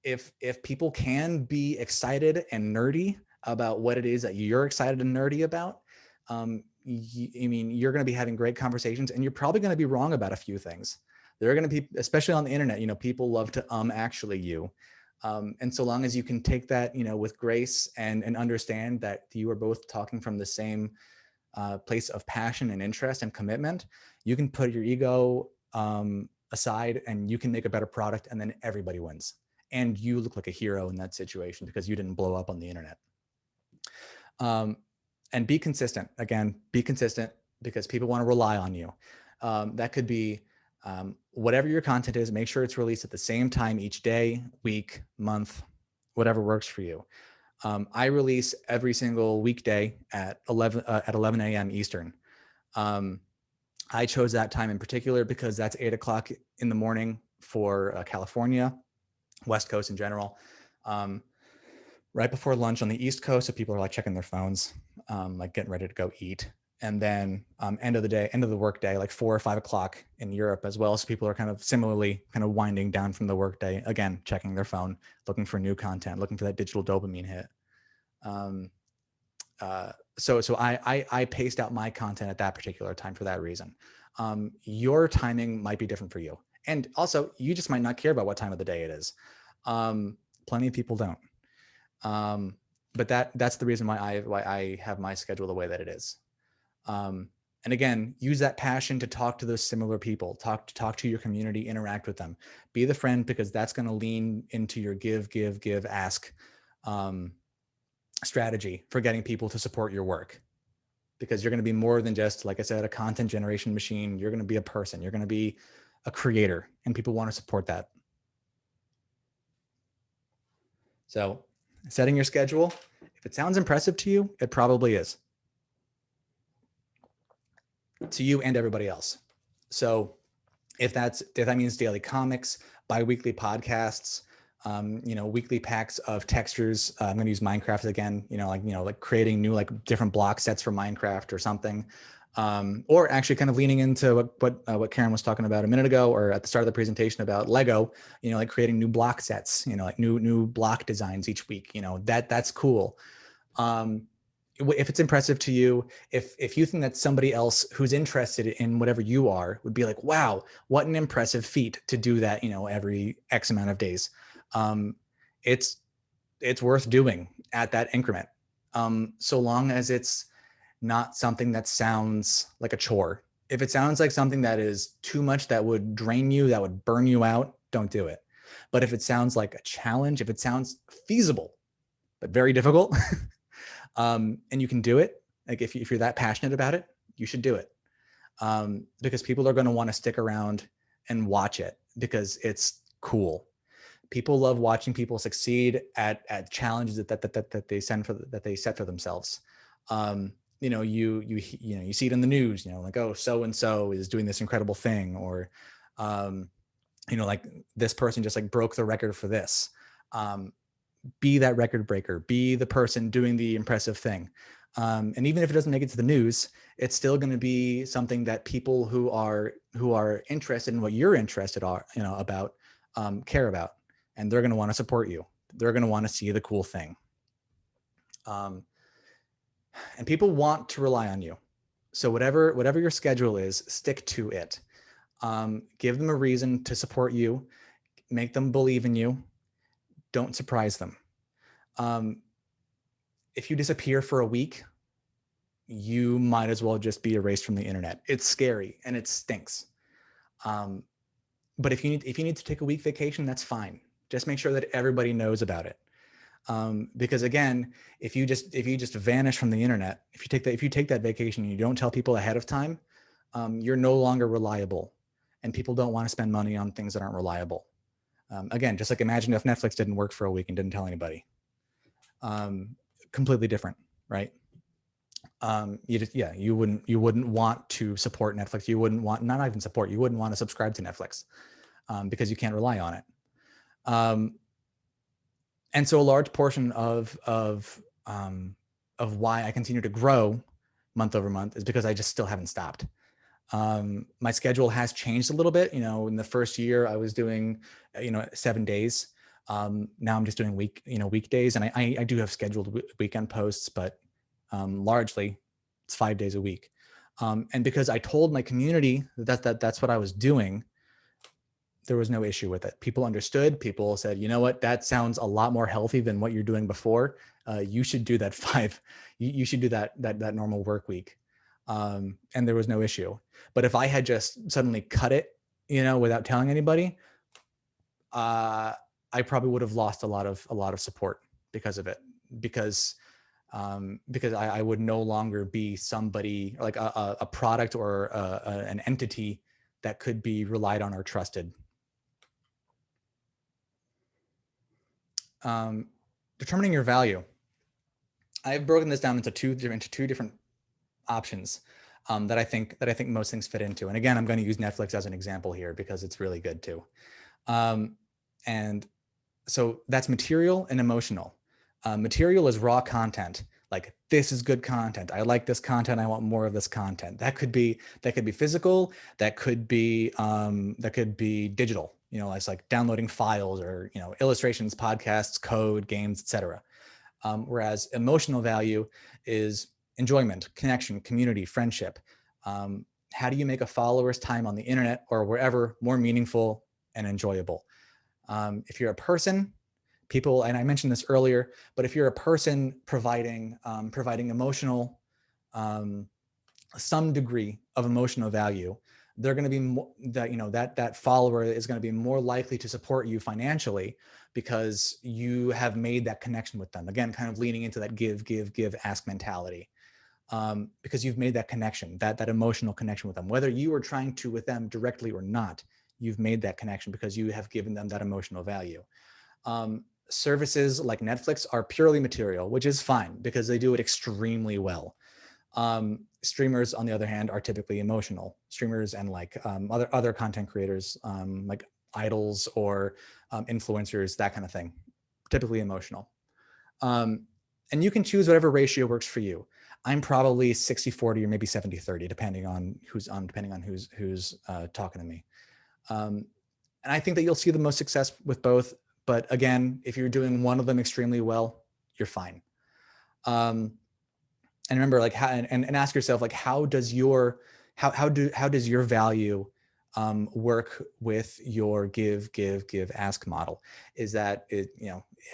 If people can be excited and nerdy about what it is that you're excited and nerdy about, you're going to be having great conversations, and you're probably going to be wrong about a few things. There are going to be, especially on the internet, people love to actually you. And so long as you can take that, with grace and understand that you are both talking from the same place of passion and interest and commitment, you can put your ego aside and you can make a better product, and then everybody wins. And you look like a hero in that situation because you didn't blow up on the internet. And be consistent. Again, be consistent because people want to rely on you. That could be whatever your content is, make sure it's released at the same time each day, week, month, whatever works for you. I release every single weekday at 11 a.m. Eastern. I chose that time in particular because that's 8 o'clock in the morning for California, West Coast in general. Right before lunch on the East Coast, so people are like checking their phones, like getting ready to go eat. And then end of the work day, like 4 or 5 o'clock in Europe as well. So people are kind of similarly kind of winding down from the work day, again, checking their phone, looking for new content, looking for that digital dopamine hit. So I paced out my content at that particular time for that reason. Your timing might be different for you. And also you just might not care about what time of the day it is. Plenty of people don't. But that's the reason why I have my schedule the way that it is. And again, use that passion to talk to those similar people, talk to your community, interact with them, be the friend, because that's going to lean into your give, ask, strategy for getting people to support your work, because you're going to be more than just, like I said, a content generation machine. You're going to be a person, you're going to be a creator, and people want to support that. So setting your schedule, if it sounds impressive to you, it probably is. To you and everybody else. So if that means daily comics, bi-weekly podcasts, weekly packs of textures, I'm going to use Minecraft again, like creating new, like different block sets for Minecraft or something. Or actually kind of leaning into what Karen was talking about a minute ago, or at the start of the presentation about Lego, like creating new block sets, like new block designs each week, that's cool. If it's impressive to you, if you think that somebody else who's interested in whatever you are would be like, wow, what an impressive feat to do that, every X amount of days. It's worth doing at that increment. So long as it's not something that sounds like a chore. If it sounds like something that is too much, that would drain you, that would burn you out, don't do it. But if it sounds like a challenge, if it sounds feasible, but very difficult, and you can do it, like if you're that passionate about it, you should do it. Because people are going to want to stick around and watch it because it's cool. People love watching people succeed at challenges that they set for themselves. You see it in the news, like, oh, so and so is doing this incredible thing, or like this person just like broke the record for this. Be that record breaker, be the person doing the impressive thing. And even if it doesn't make it to the news, it's still going to be something that people who are interested in what you're interested about care about, and they're going to want to support you. They're going to want to see the cool thing. And people want to rely on you. So whatever your schedule is, stick to it. Give them a reason to support you. Make them believe in you. Don't surprise them. If you disappear for a week, you might as well just be erased from the internet. It's scary and it stinks. But if you need to take a week vacation, that's fine. Just make sure that everybody knows about it. Because again, if you just vanish from the internet, if you take that vacation and you don't tell people ahead of time, you're no longer reliable, and people don't want to spend money on things that aren't reliable. Again, just like imagine if Netflix didn't work for a week and didn't tell anybody. Completely different, right? You wouldn't want to support Netflix. You wouldn't want, not even support, you wouldn't want to subscribe to Netflix because you can't rely on it. And so a large portion of why I continue to grow month over month is because I just still haven't stopped. My schedule has changed a little bit. In the first year I was doing, 7 days. Now I'm just doing weekdays, and I do have scheduled weekend posts, but largely it's 5 days a week. And because I told my community that's what I was doing, there was no issue with it. People understood. People said, you know what, that sounds a lot more healthy than what you're doing before. You should do that you should do that normal work week. And there was no issue. But if I had just suddenly cut it, without telling anybody, I probably would have lost a lot of support because of it, because I would no longer be somebody like a product or an entity that could be relied on or trusted. Determining your value. I've broken this down into two different options that I think most things fit into. And again, I'm going to use Netflix as an example here because it's really good too. And so that's material and emotional. Material is raw content. Like, this is good content. I like this content. I want more of this content. That could be physical. That could be digital. It's like downloading files or, illustrations, podcasts, code, games, etc. Whereas emotional value is enjoyment, connection, community, friendship. How do you make a follower's time on the internet or wherever more meaningful and enjoyable? If you're a person, people, and I mentioned this earlier, but if you're a person providing emotional, some degree of emotional value, they're going to be that follower is going to be more likely to support you financially because you have made that connection with them. Again, kind of leaning into that give, ask mentality. Because you've made that connection, that emotional connection with them, whether you are trying to with them directly or not, you've made that connection because you have given them that emotional value. Services like Netflix are purely material, which is fine because they do it extremely well. Streamers, on the other hand, are typically emotional. Streamers and like other content creators, like idols or influencers, that kind of thing, typically emotional. And you can choose whatever ratio works for you. I'm probably 60-40 or maybe 70-30, depending on who's talking to me. And I think that you'll see the most success with both. But again, if you're doing one of them extremely well, you're fine. And remember, like, and ask yourself, like, how does your value work with your give, ask model? Is that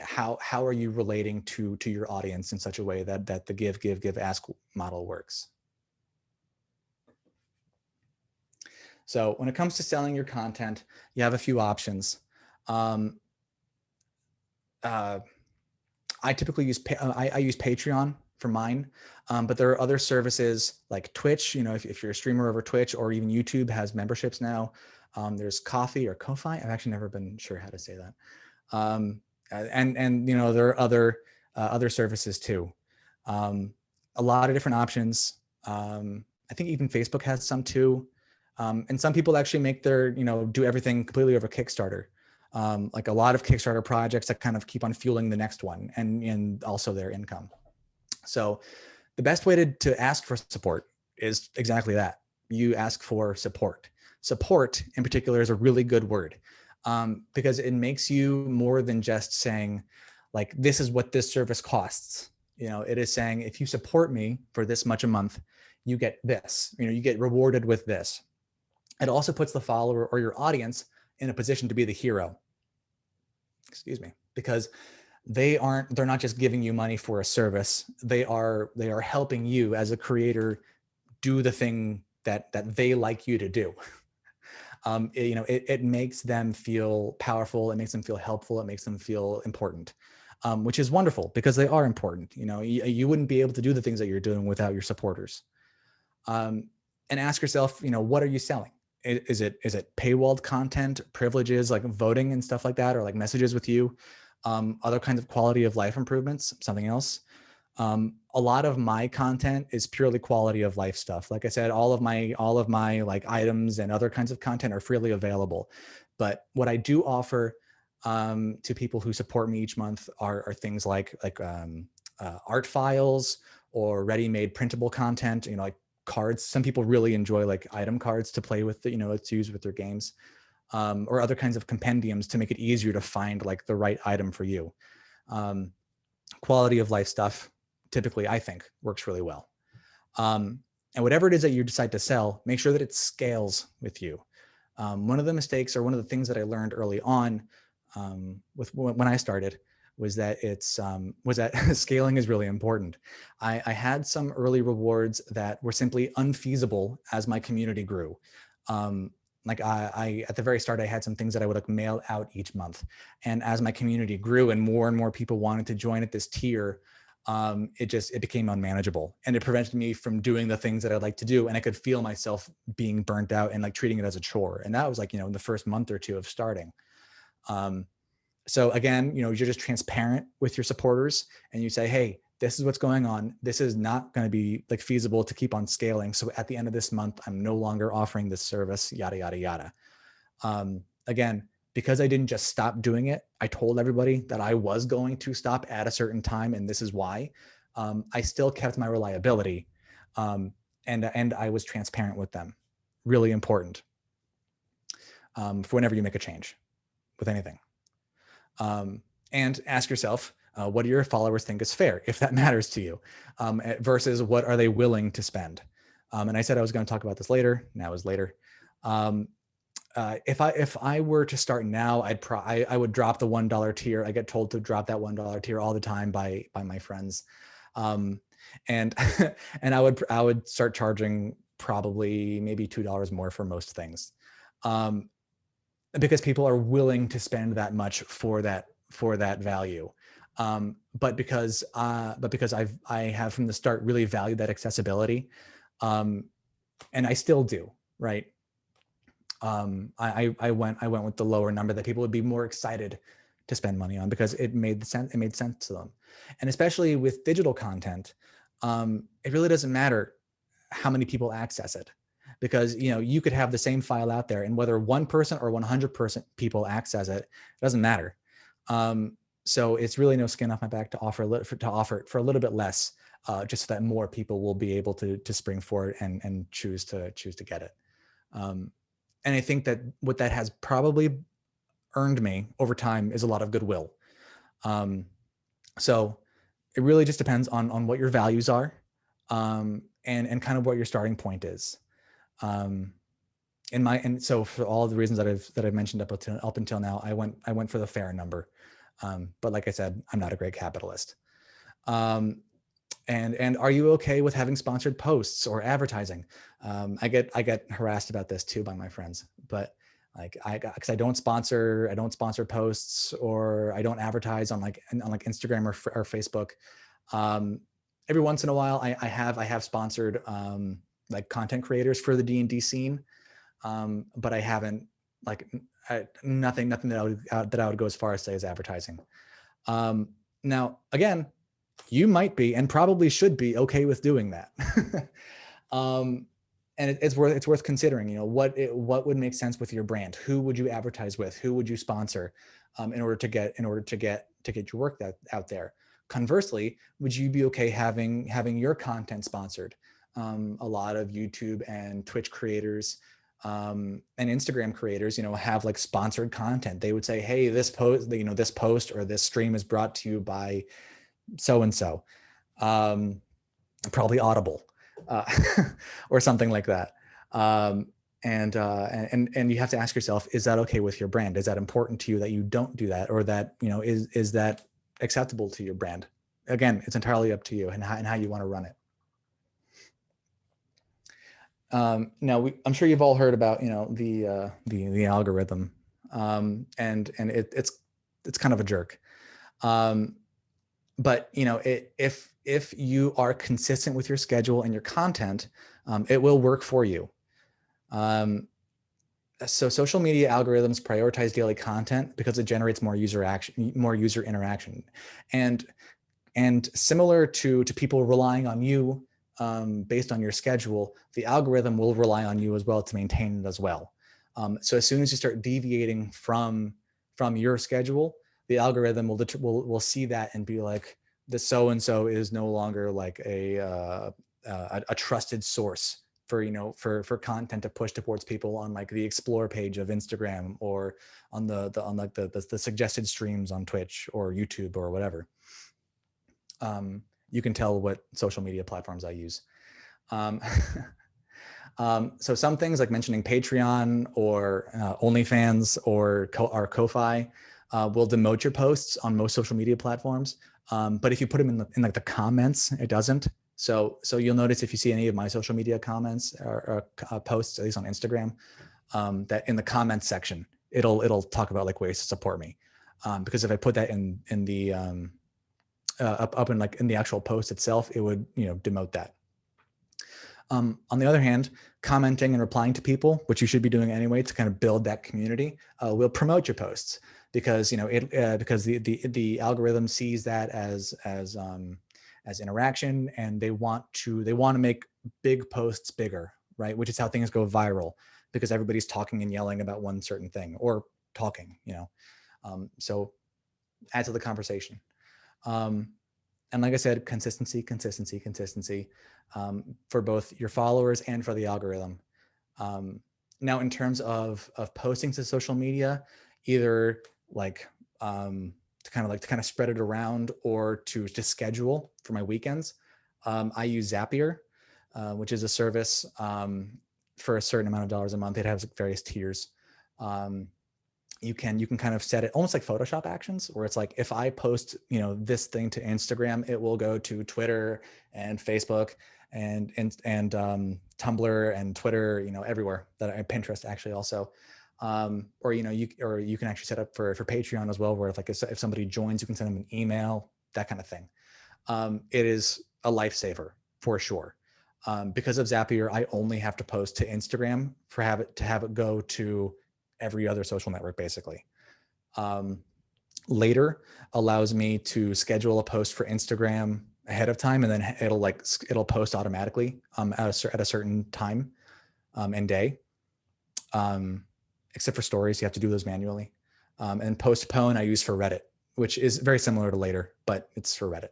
how are you relating to your audience in such a way that the give, ask model works? So when it comes to selling your content, you have a few options. I typically use I use Patreon for mine, but there are other services like Twitch. If you're a streamer over Twitch, or even YouTube has memberships now. There's Ko-fi or Ko-fi. I've actually never been sure how to say that. And there are other services too. A lot of different options. I think even Facebook has some too. And some people actually make their do everything completely over Kickstarter. Like a lot of Kickstarter projects that kind of keep on fueling the next one and also their income. So the best way to ask for support is exactly that. You ask for support. Support in particular is a really good word, because it makes you more than just saying like, this is what this service costs. It is saying, if you support me for this much a month, you get this, you get rewarded with this. It also puts the follower or your audience in a position to be the hero, because they're not just giving you money for a service. They are helping you as a creator do the thing that they like you to do. It makes them feel powerful. It makes them feel helpful. It makes them feel important, which is wonderful, because they are important. You wouldn't be able to do the things that you're doing without your supporters. And ask yourself, what are you selling? Is it paywalled content, privileges like voting and stuff like that, or like messages with you, other kinds of quality of life improvements, something else? A lot of my content is purely quality of life stuff. Like I said, all of my like items and other kinds of content are freely available. But what I do offer to people who support me each month are things like art files or ready-made printable content, like cards. Some people really enjoy like item cards to play with, to use with their games, or other kinds of compendiums to make it easier to find like the right item for you. Quality of life stuff typically, I think, works really well. And whatever it is that you decide to sell, make sure that it scales with you. One of the mistakes, or one of the things that I learned early on when I started, was that scaling is really important. I had some early rewards that were simply unfeasible as my community grew. Like I at the very start, I had some things that I would like mail out each month. And as my community grew and more people wanted to join at this tier, it became unmanageable, and it prevented me from doing the things that I'd like to do. And I could feel myself being burnt out and like treating it as a chore. And that was like, in the first month or two of starting. So again, you're just transparent with your supporters, and you say, hey, this is what's going on. This is not going to be like feasible to keep on scaling. So at the end of this month, I'm no longer offering this service, yada, yada, yada. Again, because I didn't just stop doing it, I told everybody that I was going to stop at a certain time, and this is why. I still kept my reliability, and I was transparent with them. Really important for whenever you make a change with anything. And ask yourself, what do your followers think is fair, if that matters to you, versus what are they willing to spend? And I said I was going to talk about this later. Now is later. If I were to start now, I would drop the $1 tier. I get told to drop that $1 tier all the time by my friends, and and I would start charging probably maybe $2 more for most things, because people are willing to spend that much for that value. But because I have from the start really valued that accessibility, and I still do, right? I went with the lower number that people would be more excited to spend money on, because it made sense to them. And especially with digital content, it really doesn't matter how many people access it, because you could have the same file out there, and whether 1% or 100% people access it, doesn't matter. So it's really no skin off my back to offer it for a little bit less, just so that more people will be able to spring for it and choose to get it. And I think that what that has probably earned me over time is a lot of goodwill. So it really just depends on what your values are, and kind of what your starting point is. And so for all the reasons that I've mentioned up until now, I went for the fair number. But like I said, I'm not a great capitalist. And are you okay with having sponsored posts or advertising? I get harassed about this too by my friends, but because I don't sponsor posts, or I don't advertise on Instagram or Facebook. Every once in a while, I have sponsored like content creators for the D&D scene, but I haven't nothing that I would go as far as say as advertising. Now again, you might be and probably should be okay with doing that. And it's worth considering, what would make sense with your brand. Who would you advertise with? Who would you sponsor in order to get your work out there? Conversely, would you be okay having your content sponsored? A lot of YouTube and Twitch creators and Instagram creators, have like sponsored content. They would say, hey, this post, this post or this stream is brought to you by so-and-so, probably Audible, uh, or something like that. And you have to ask yourself, is that okay with your brand? Is that important to you that you don't do that, or that, is that acceptable to your brand? Again, it's entirely up to you and how you want to run it. Now, I'm sure you've all heard about, the algorithm, and it's kind of a jerk. But if you are consistent with your schedule and your content, it will work for you. So social media algorithms prioritize daily content because it generates more user interaction, and similar to people relying on you based on your schedule, the algorithm will rely on you as well to maintain it as well. So as soon as you start deviating from your schedule, the algorithm will see that and be like, the so-and-so is no longer like a trusted source for content to push towards people on like the explore page of Instagram, or on the suggested streams on Twitch or YouTube or whatever. You can tell what social media platforms I use. So some things like mentioning Patreon or OnlyFans or Ko-fi will demote your posts on most social media platforms. But if you put them in like the comments, it doesn't. So you'll notice if you see any of my social media comments or posts, at least on Instagram, that in the comments section, it'll talk about like ways to support me. Because if I put that in the up in like in the actual post itself, it would demote that. On the other hand, commenting and replying to people, which you should be doing anyway to kind of build that community, will promote your posts, because because the algorithm sees that as interaction, and they want to make big posts bigger, right? Which is how things go viral, because everybody's talking and yelling about one certain thing, or talking, so add to the conversation. And like I said, consistency, for both your followers and for the algorithm. Now, in terms of posting to social media, either like to kind of spread it around, or to schedule for my weekends, I use Zapier, which is a service for a certain amount of dollars a month. It has various tiers. You can kind of set it almost like Photoshop actions, where it's like, if I post this thing to Instagram, it will go to Twitter and Facebook and Tumblr and Twitter, everywhere, Pinterest actually also. Or you can actually set up for Patreon as well, where if somebody joins, you can send them an email, that kind of thing. It is a lifesaver for sure. Because of Zapier, I only have to post to Instagram to have it go to every other social network, basically. Later allows me to schedule a post for Instagram ahead of time, and then it'll post automatically at a certain time and day. Except for stories, you have to do those manually. And postpone I use for Reddit, which is very similar to Later, but it's for Reddit.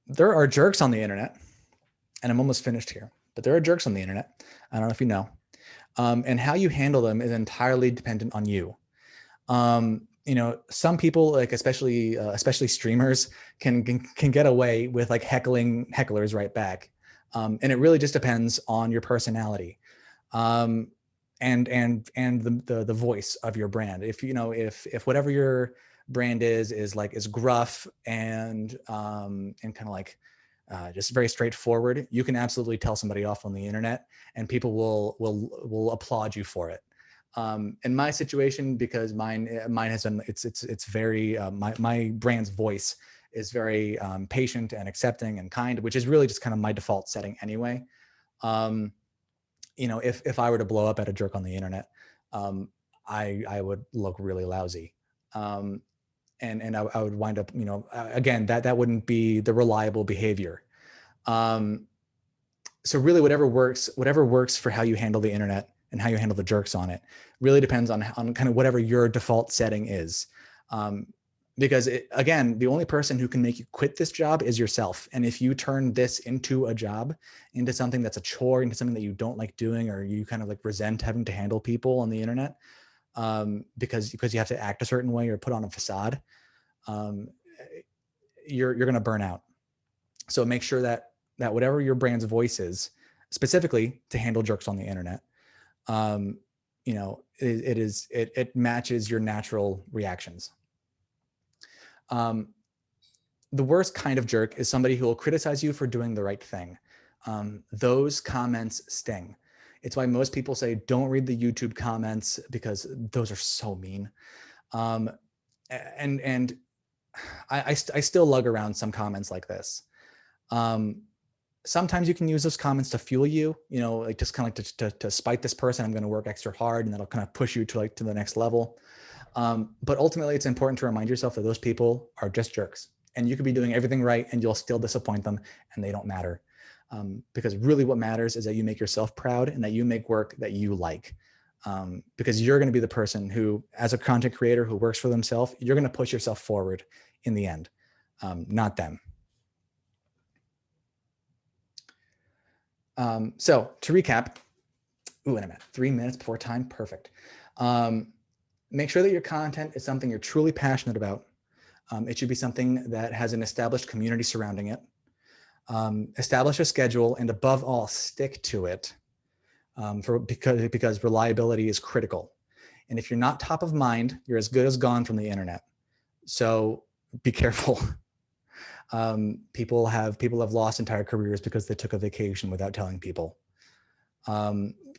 There are jerks on the internet, and I'm almost finished here, but there are jerks on the internet. I don't know if you know. And how you handle them is entirely dependent on you. Some people, like especially streamers, can get away with like heckling hecklers right back. And it really just depends on your personality, and the voice of your brand. If whatever your brand is gruff and kind of like just very straightforward, you can absolutely tell somebody off on the internet, and people will applaud you for it. In my situation, because mine has been, it's very my brand's voice is very patient and accepting and kind, which is really just kind of my default setting anyway. If I were to blow up at a jerk on the internet, I would look really lousy. And I would wind up, again, that wouldn't be the reliable behavior. So really whatever works for how you handle the internet and how you handle the jerks on it really depends on kind of whatever your default setting is. Because again, the only person who can make you quit this job is yourself. And if you turn this into a job, into something that's a chore, into something that you don't like doing, or you kind of like resent having to handle people on the internet, because you have to act a certain way or put on a facade, you're going to burn out. So make sure that whatever your brand's voice is, specifically to handle jerks on the internet, it matches your natural reactions. The worst kind of jerk is somebody who will criticize you for doing the right thing. Those comments sting. It's why most people say don't read the YouTube comments, because those are so mean. And I still lug around some comments like this. Sometimes you can use those comments to fuel you, like just kind of like to spite this person. I'm going to work extra hard, and that'll kind of push you to the next level. But ultimately, it's important to remind yourself that those people are just jerks, and you could be doing everything right and you'll still disappoint them, and they don't matter. Because really what matters is that you make yourself proud and that you make work that you like. Because you're going to be the person who, as a content creator who works for themselves, you're going to push yourself forward in the end, not them. So to recap, wait a minute, 3 minutes before time, perfect. Make sure that your content is something you're truly passionate about. It should be something that has an established community surrounding it. Establish a schedule, and above all, stick to it, because reliability is critical. And if you're not top of mind, you're as good as gone from the internet. So be careful. People have lost entire careers because they took a vacation without telling people.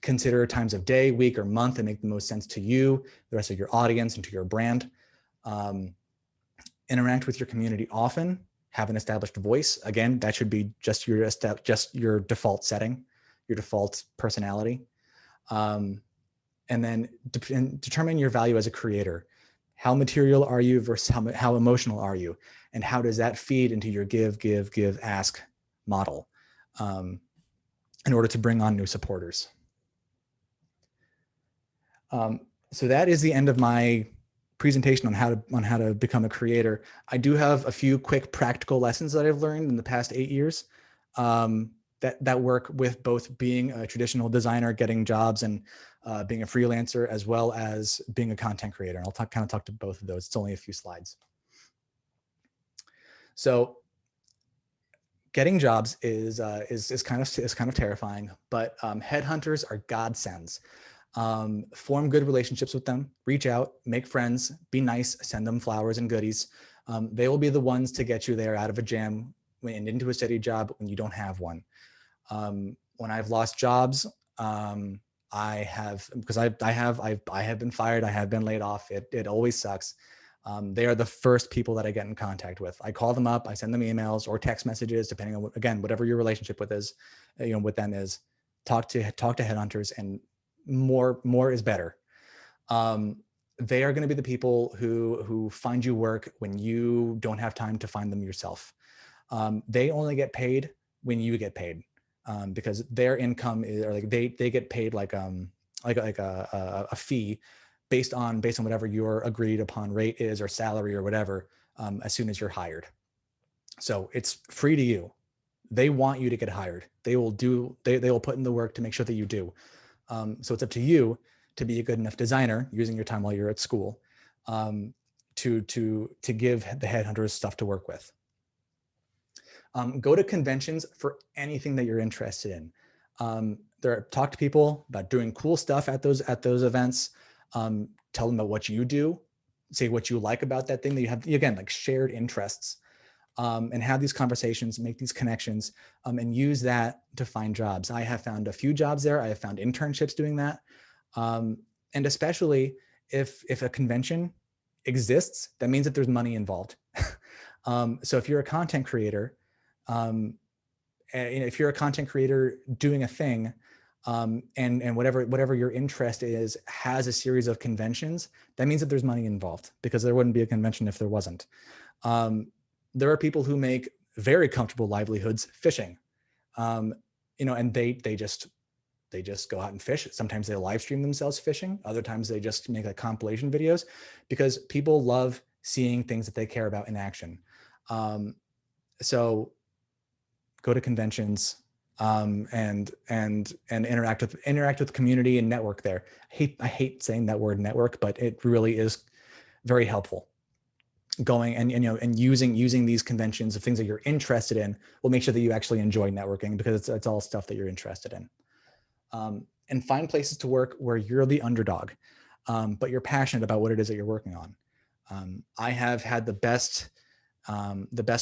Consider times of day, week, or month that make the most sense to you, the rest of your audience, and to your brand. Interact with your community often. Have an established voice. Again, that should be just your default setting, your default personality. And then determine your value as a creator. How material are you versus how emotional are you? And how does that feed into your give, ask model, in order to bring on new supporters? So that is the end of my presentation on how to become a creator. I do have a few quick practical lessons that I've learned in the past 8 years, that work with both being a traditional designer, getting jobs, and being a freelancer, as well as being a content creator. And I'll kind of talk to both of those. It's only a few slides. So getting jobs is kind of terrifying, but headhunters are godsends. Form good relationships with them, reach out, make friends, be nice, send them flowers and goodies. They will be the ones to get you there out of a jam and into a steady job when you don't have one. When I've lost jobs, I have been fired, I have been laid off. It always sucks. They are the first people that I get in contact with. I call them up, I send them emails or text messages, depending on whatever your relationship with them is. Talk to headhunters, and more is better. They are going to be the people who find you work when you don't have time to find them yourself. They only get paid when you get paid, because their income is, or like they get paid like a fee based on whatever your agreed upon rate is, or salary, or whatever, as soon as you're hired. So it's free to you. They want you to get hired. They will put in the work to make sure that you do. So it's up to you to be a good enough designer, using your time while you're at school, to give the headhunters stuff to work with. Go to conventions for anything that you're interested in. Talk to people about doing cool stuff at those events. Tell them about what you do. Say what you like about that thing that you have. Again, like shared interests. And have these conversations, make these connections, and use that to find jobs. I have found a few jobs there. I have found internships doing that. And especially if a convention exists, that means that there's money involved. So if you're a content creator, doing a thing, and whatever your interest is has a series of conventions, that means that there's money involved, because there wouldn't be a convention if there wasn't. There are people who make very comfortable livelihoods fishing, and they just go out and fish. Sometimes they live stream themselves fishing. Other times they just make like compilation videos, because people love seeing things that they care about in action. So go to conventions, and interact with the community and network there. I hate saying that word network, but it really is very helpful. Going and using these conventions of things that you're interested in will make sure that you actually enjoy networking, because it's all stuff that you're interested in. And find places to work where you're the underdog, but you're passionate about what it is that you're working on. I have had the best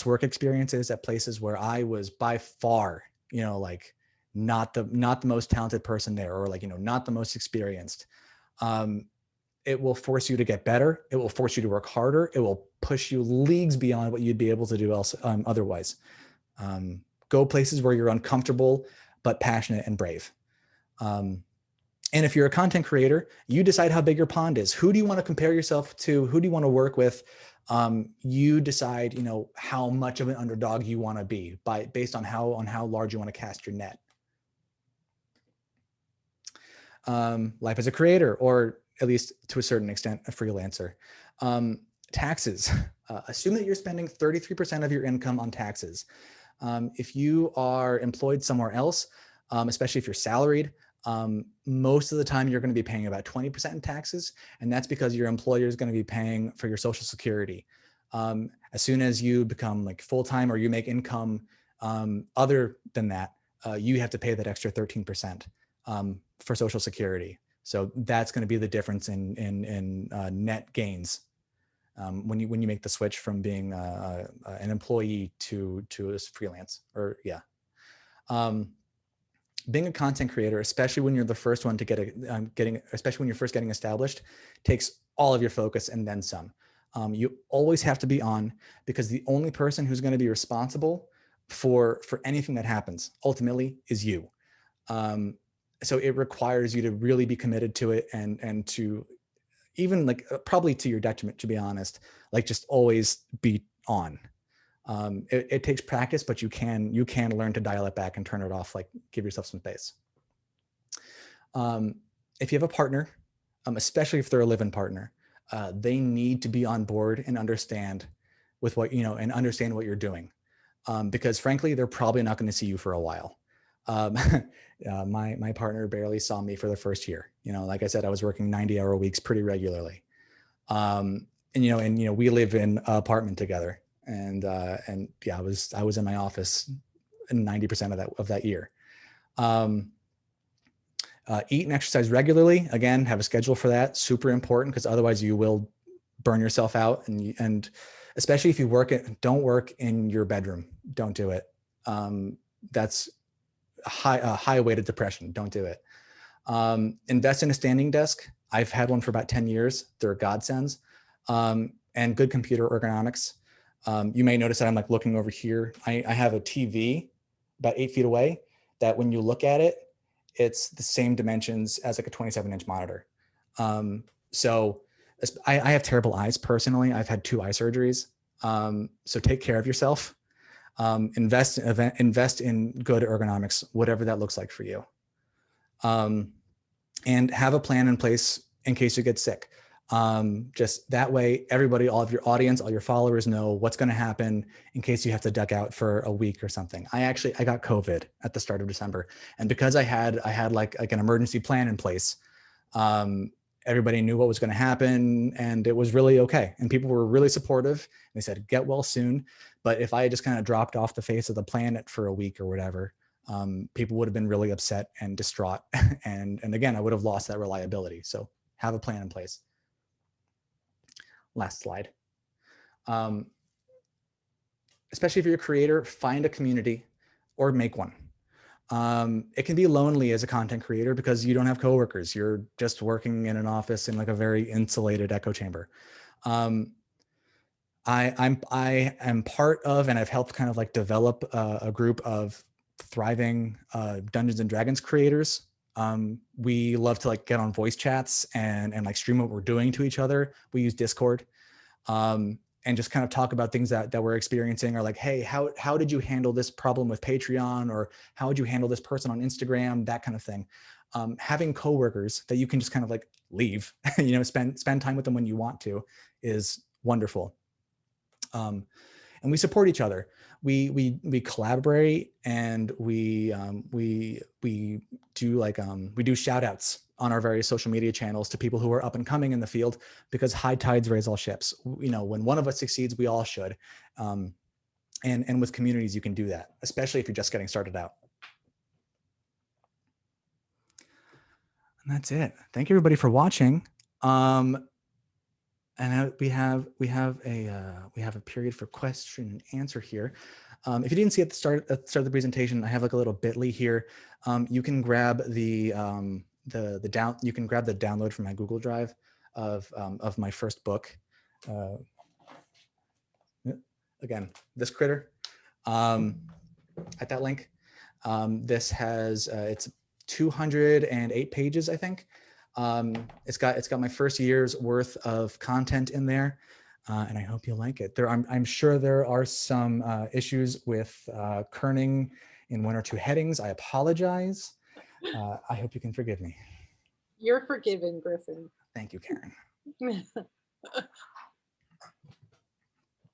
work experiences at places where I was by far, like not the most talented person there, or like, not the most experienced. It will force you to get better. It will force you to work harder. It will push you leagues beyond what you'd be able to do otherwise. Go places where you're uncomfortable, but passionate and brave. And if you're a content creator, you decide how big your pond is. Who do you want to compare yourself to? Who do you want to work with? You decide, how much of an underdog you want to be based on how large you want to cast your net. Life as a creator, or at least to a certain extent, a freelancer. Taxes. Assume that you're spending 33% of your income on taxes. If you are employed somewhere else, especially if you're salaried, most of the time you're going to be paying about 20% in taxes, and that's because your employer is going to be paying for your Social Security. As soon as you become like full-time or you make income other than that, you have to pay that extra 13% for Social Security. So that's going to be the difference in net gains when you make the switch from being an employee to a freelance, or yeah. Being a content creator, especially when you're the first one to especially when you're first getting established, takes all of your focus and then some. You always have to be on, because the only person who's going to be responsible for anything that happens ultimately is you. So it requires you to really be committed to it, and to even like probably to your detriment, to be honest, like just always be on. It takes practice, but you can learn to dial it back and turn it off, like give yourself some space. If you have a partner, especially if they're a live-in partner, they need to be on board and understand with what, and understand what you're doing. Because frankly, they're probably not going to see you for a while. My partner barely saw me for the first year. Like I said, I was working 90-hour weeks pretty regularly. And we live in an apartment together. And yeah, I was in my office 90% of that year. Eat and exercise regularly. Again, have a schedule for that. Super important, because otherwise you will burn yourself out. And especially if you don't work in your bedroom. Don't do it. That's a high way to depression. Don't do it. Invest in a standing desk. I've had one for about 10 years. They're godsends. And good computer ergonomics. You may notice that I'm like looking over here. I have a TV about 8 feet away that when you look at it, it's the same dimensions as like a 27-inch monitor. So I have terrible eyes personally. I've had 2 eye surgeries. So take care of yourself. Invest in good ergonomics, whatever that looks like for you. And have a plan in place in case you get sick. Just that way, everybody, all of your audience, all your followers know what's going to happen in case you have to duck out for a week or something. I got COVID at the start of December. And because I had like an emergency plan in place, everybody knew what was going to happen, and it was really okay. And people were really supportive. They said, get well soon. But if I had just kind of dropped off the face of the planet for a week or whatever, people would have been really upset and distraught. And again, I would have lost that reliability. So have a plan in place. Last slide. Especially if you're a creator, find a community or make one. It can be lonely as a content creator because you don't have coworkers. You're just working in an office in like a very insulated echo chamber. I am part of, and I've helped kind of like develop a group of thriving Dungeons and Dragons creators. We love to like get on voice chats and like stream what we're doing to each other. We use Discord. And just kind of talk about things that we're experiencing, or like, hey, how did you handle this problem with Patreon, or how would you handle this person on Instagram, that kind of thing. Having coworkers that you can just kind of like leave, spend time with them when you want to, is wonderful. And we support each other. We collaborate, and we do we do shout outs on our various social media channels to people who are up and coming in the field, because high tides raise all ships. You know, when one of us succeeds, we all should. And with communities, you can do that, especially if you're just getting started out. And that's it. Thank you, everybody, for watching. And we have a period for question and answer here. If you didn't see at the start of the presentation, I have like a little bit.ly here. You can grab the download from my Google Drive of my first book. Again, this critter at that link. This has it's 208 pages, I think. It's got my first year's worth of content in there, and I hope you like it. I'm sure there are some issues with kerning in one or two headings. I apologize. I hope you can forgive me. You're forgiven, Griffin. Thank you, Karen.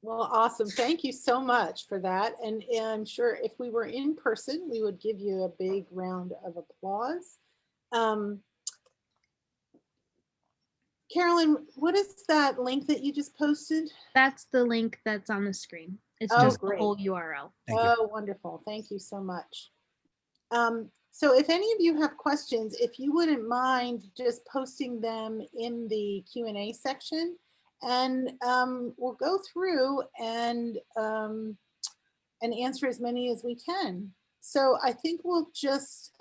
Well, awesome. Thank you so much for that. And I'm sure if we were in person, we would give you a big round of applause. Carolyn, what is that link that you just posted? That's the link that's on the screen. It's Oh, just great. the whole URL. Oh, wonderful. Thank you so much. So if any of you have questions, if you wouldn't mind just posting them in the Q&A section, and we'll go through and answer as many as we can. So I think we'll just,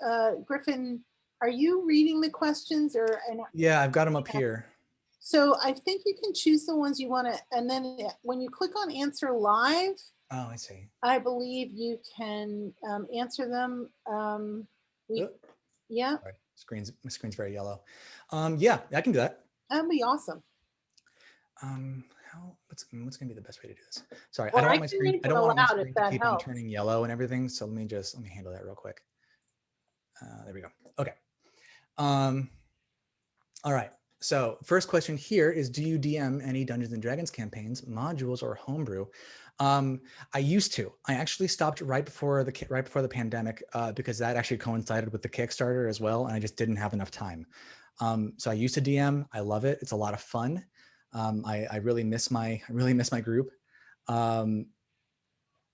Griffin, are you reading the questions or? Yeah, I've got them up here. So I think you can choose the ones you want to, and then when you click on answer live, oh, I see. I believe you can answer them. Yeah. Sorry. My screen's very yellow. Yeah, I can do that. That'd be awesome. What's gonna be the best way to do this? Sorry, Well, I don't want my screen to keep on helps. turning yellow and everything. So let me handle that real quick. There we go. Okay. All right. So first question here is, do you DM any Dungeons and Dragons campaigns, modules, or homebrew? I used to. I actually stopped right before the pandemic because that actually coincided with the Kickstarter as well, and I just didn't have enough time. So I used to DM. I love it. It's a lot of fun. I really miss my group, and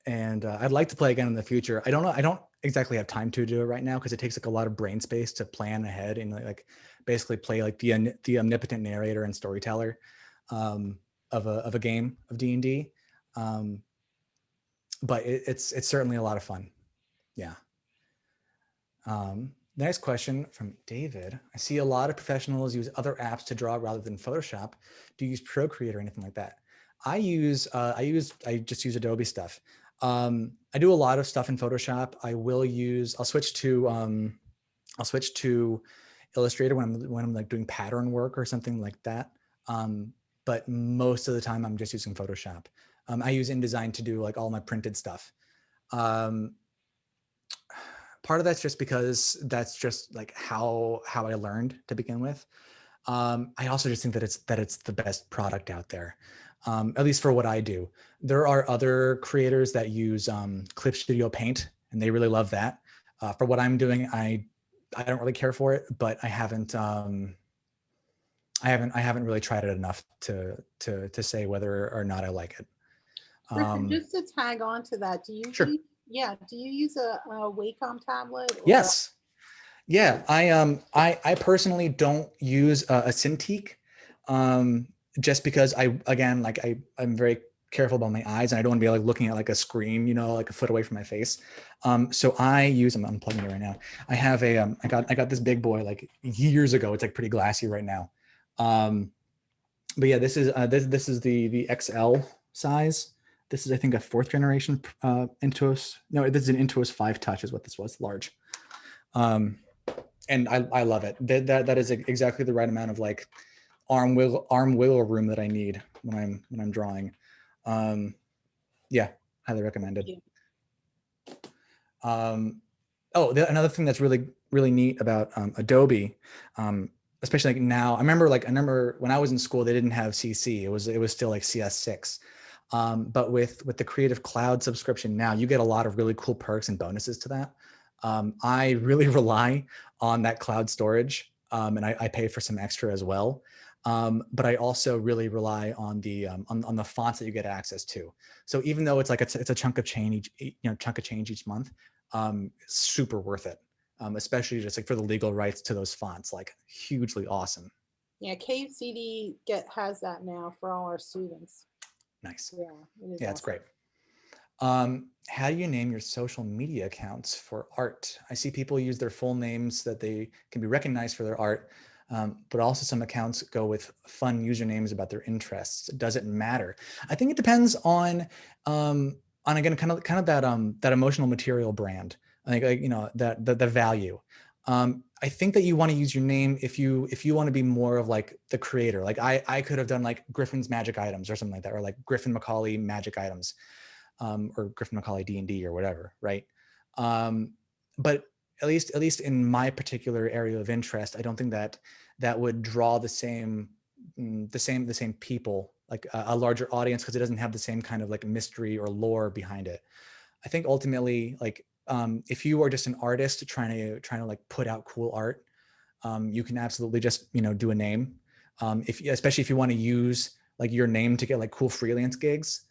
I'd like to play again in the future. I don't exactly have time to do it right now because it takes like a lot of brain space to plan ahead and like basically play like the omnipotent narrator and storyteller of a game of D&D. But it's certainly a lot of fun. Yeah. Next question from David. I see a lot of professionals use other apps to draw rather than Photoshop. Do you use Procreate or anything like that? I just use Adobe stuff. I do a lot of stuff in Photoshop. I'll switch to Illustrator when I'm like doing pattern work or something like that. But most of the time I'm just using Photoshop. I use InDesign to do like all my printed stuff. Part of that's just because that's just like how I learned to begin with. I also just think that it's the best product out there, at least for what I do. There are other creators that use Clip Studio Paint, and they really love that. For what I'm doing, I don't really care for it, but I haven't really tried it enough to say whether or not I like it. Griffin, just to tag on to that, do you do you use a Wacom tablet? Or? Yes. Yeah, I personally don't use a Cintiq, just because I'm very careful about my eyes and I don't want to be like looking at like a screen, like a foot away from my face. So I'm unplugging it right now. I have I got this big boy like years ago. It's like pretty glassy right now. But yeah, this is the XL size. This is, I think, a 4th generation Intuos. No, this is an Intuos 5 Touch is what this was, large. And I love it. That is exactly the right amount of like arm wiggle room that I need when I'm drawing. Yeah, highly recommended. Another thing that's really neat about Adobe, especially like now, I remember when I was in school, they didn't have CC. It was still like CS6. But with the Creative Cloud subscription now, you get a lot of really cool perks and bonuses to that. I really rely on that cloud storage, and I pay for some extra as well. But I also really rely on the fonts that you get access to. So even though it's like it's a chunk of change each month, super worth it. Especially just like for the legal rights to those fonts, like hugely awesome. Yeah, KUCD has that now for all our students. Nice. Yeah, it is Yeah, it's awesome. great. How do you name your social media accounts for art? I see people use their full names so that they can be recognized for their art, but also some accounts go with fun usernames about their interests. Does it matter? I think it depends on again kind of that emotional material brand. I think like, that the value. I think that you want to use your name if you want to be more of like the creator. Like I could have done like Griffin's Magic Items or something like that, or like Griffin Macaulay Magic Items. Or Griffin Macaulay D&D or whatever, right? But at least in my particular area of interest, I don't think that would draw the same people, like a larger audience, because it doesn't have the same kind of like mystery or lore behind it. I think ultimately, like if you are just an artist trying to like put out cool art, you can absolutely just do a name. Especially if you want to use like your name to get like cool freelance gigs,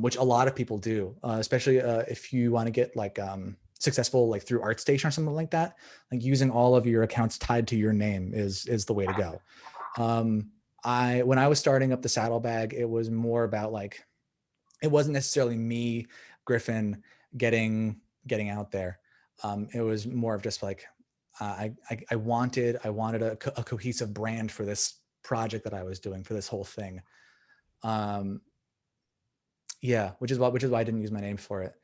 which a lot of people do, especially if you want to get like successful like through ArtStation or something like that. Like using all of your accounts tied to your name is the way to go. When I was starting up the Saddlebag, it was more about like, it wasn't necessarily me, Griffin, getting out there. It was more of just like I wanted a cohesive brand for this project that I was doing, for this whole thing. Yeah, which is why I didn't use my name for it.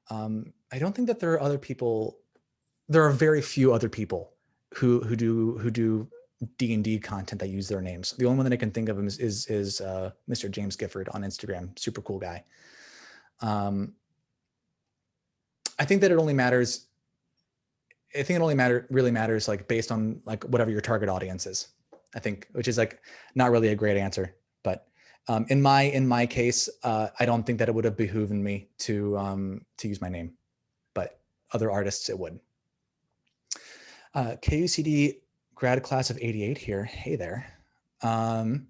I don't think that there are other people. There are very few other people who do D&D content that use their names. The only one that I can think of is Mr. James Gifford on Instagram. Super cool guy. I think that it only matters. I think it only really matters like based on like whatever your target audience is. I think, which is like not really a great answer, but in my case, I don't think that it would have behooved me to use my name, but other artists it would. KUCD grad class of '88 here. Hey there. I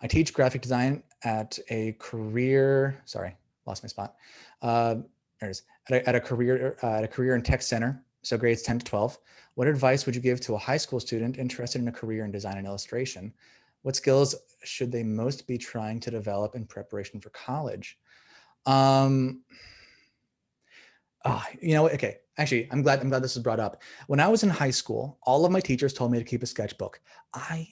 teach graphic design at a career. Sorry, lost my spot. There it is. At a career and tech center. So grades 10 to 12. What advice would you give to a high school student interested in a career in design and illustration? What skills should they most be trying to develop in preparation for college? Okay. Actually, I'm glad this was brought up. When I was in high school, all of my teachers told me to keep a sketchbook. I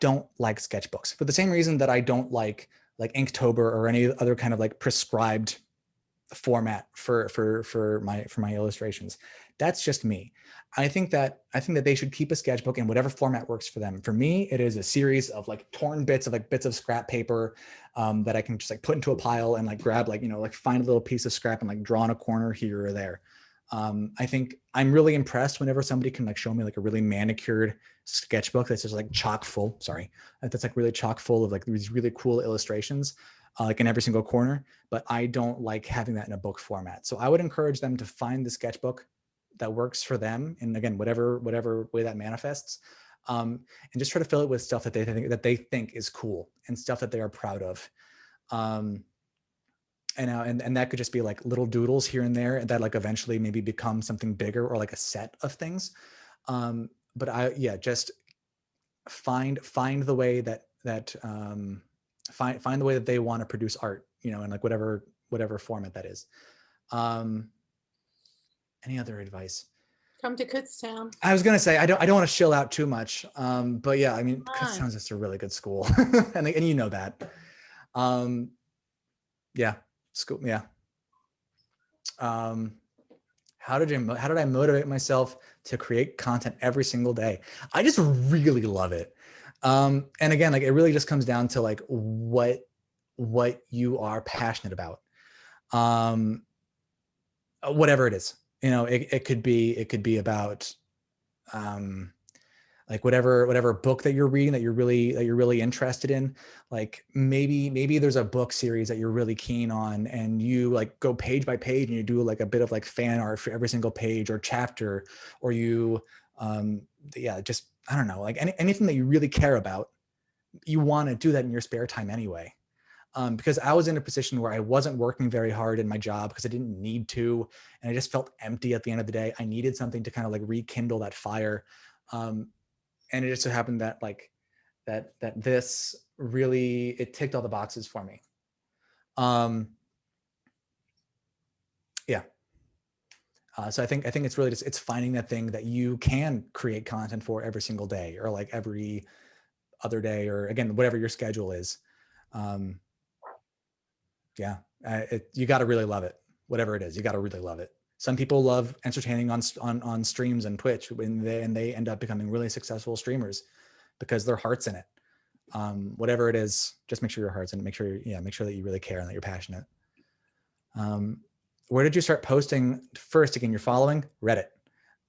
don't like sketchbooks for the same reason that I don't like Inktober or any other kind of like prescribed format for my illustrations. That's just me. I think that they should keep a sketchbook in whatever format works for them. For me, it is a series of like torn bits of scrap paper that I can just like put into a pile and like grab find a little piece of scrap and like draw in a corner here or there. I think I'm really impressed whenever somebody can like show me like a really manicured sketchbook that's just like chock full. Sorry, that's like really chock full of like these really cool illustrations. Like in every single corner, but I don't like having that in a book format. So I would encourage them to find the sketchbook that works for them, and again, whatever way that manifests, and just try to fill it with stuff that they think is cool and stuff that they are proud of. And that could just be like little doodles here and there that like eventually maybe become something bigger or like a set of things. But just find the way that find the way that they want to produce art, in like whatever format that is. Any other advice? Come to Kutztown. I was gonna say I don't want to shill out too much, but yeah, I mean, Kutztown's just a really good school, and you know that. Yeah, school. Yeah. How did I motivate myself to create content every single day? I just really love it. And again, like it really just comes down to like what you are passionate about. Whatever it is, it could be about like whatever book that you're reading that you're really interested in. Like maybe there's a book series that you're really keen on, and you like go page by page and you do like a bit of like fan art for every single page or chapter, or you just I don't know, like anything that you really care about, you want to do that in your spare time anyway. Because I was in a position where I wasn't working very hard in my job because I didn't need to, and I just felt empty at the end of the day. I needed something to kind of like rekindle that fire. And it just so happened that like that this really, it ticked all the boxes for me. Yeah. So I think it's really just, it's finding that thing that you can create content for every single day, or like every other day, or again, whatever your schedule is. Yeah, you got to really love it. Whatever it is, you got to really love it. Some people love entertaining on streams and Twitch, and they end up becoming really successful streamers because their heart's in it. Whatever it is, just make sure your heart's in it. Make sure that you really care and that you're passionate. Where did you start posting first? Again, you're following Reddit,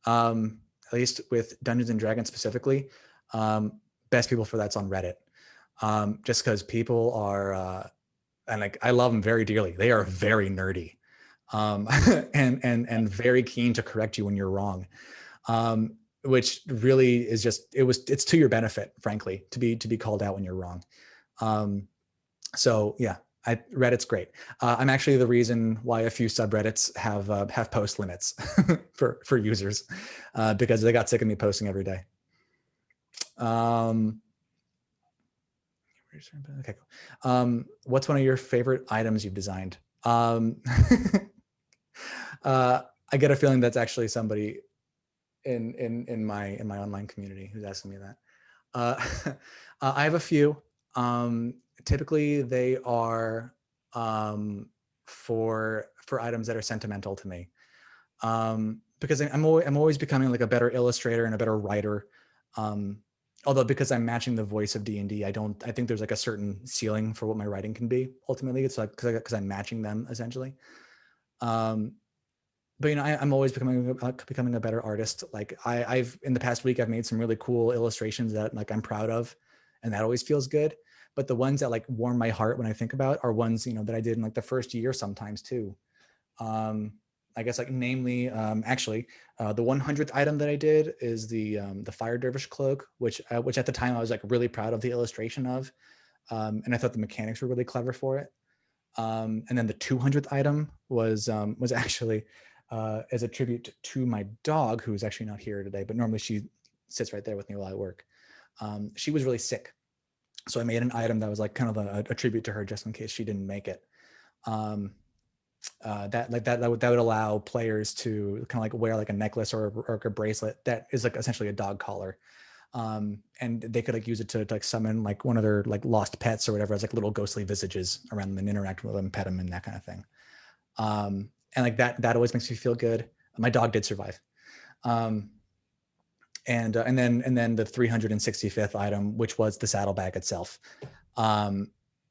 at least with Dungeons and Dragons specifically. Best people for that's on Reddit, just because people are, and like I love them very dearly. They are very nerdy, and very keen to correct you when you're wrong, which really is just it's to your benefit, frankly, to be called out when you're wrong. So yeah, Reddit's great. I'm actually the reason why a few subreddits have post limits for users, because they got sick of me posting every day. Okay, cool. What's one of your favorite items you've designed? I get a feeling that's actually somebody in my online community who's asking me that. I have a few. Typically, they are for items that are sentimental to me, because I'm always becoming like a better illustrator and a better writer. Although because I'm matching the voice of D&D, I think there's like a certain ceiling for what my writing can be. Ultimately, it's like because I'm matching them essentially. But I'm always becoming a better artist. Like I've in the past week, I've made some really cool illustrations that like I'm proud of, and that always feels good. But the ones that like warm my heart when I think about are ones that I did in like the first year sometimes too. I guess like namely, actually, the 100th item that I did is the Fire Dervish cloak, which at the time I was like really proud of the illustration of, and I thought the mechanics were really clever for it. And then the 200th item was actually as a tribute to my dog, who is actually not here today, but normally she sits right there with me while I work. She was really sick, so I made an item that was like kind of a tribute to her, just in case she didn't make it. That would allow players to kind of like wear like a necklace or a bracelet that is like essentially a dog collar, and they could like use it to like summon like one of their like lost pets or whatever as like little ghostly visages around them and interact with them, pet them, and that kind of thing. And like that always makes me feel good. My dog did survive. And then the 365th item, which was the saddlebag itself.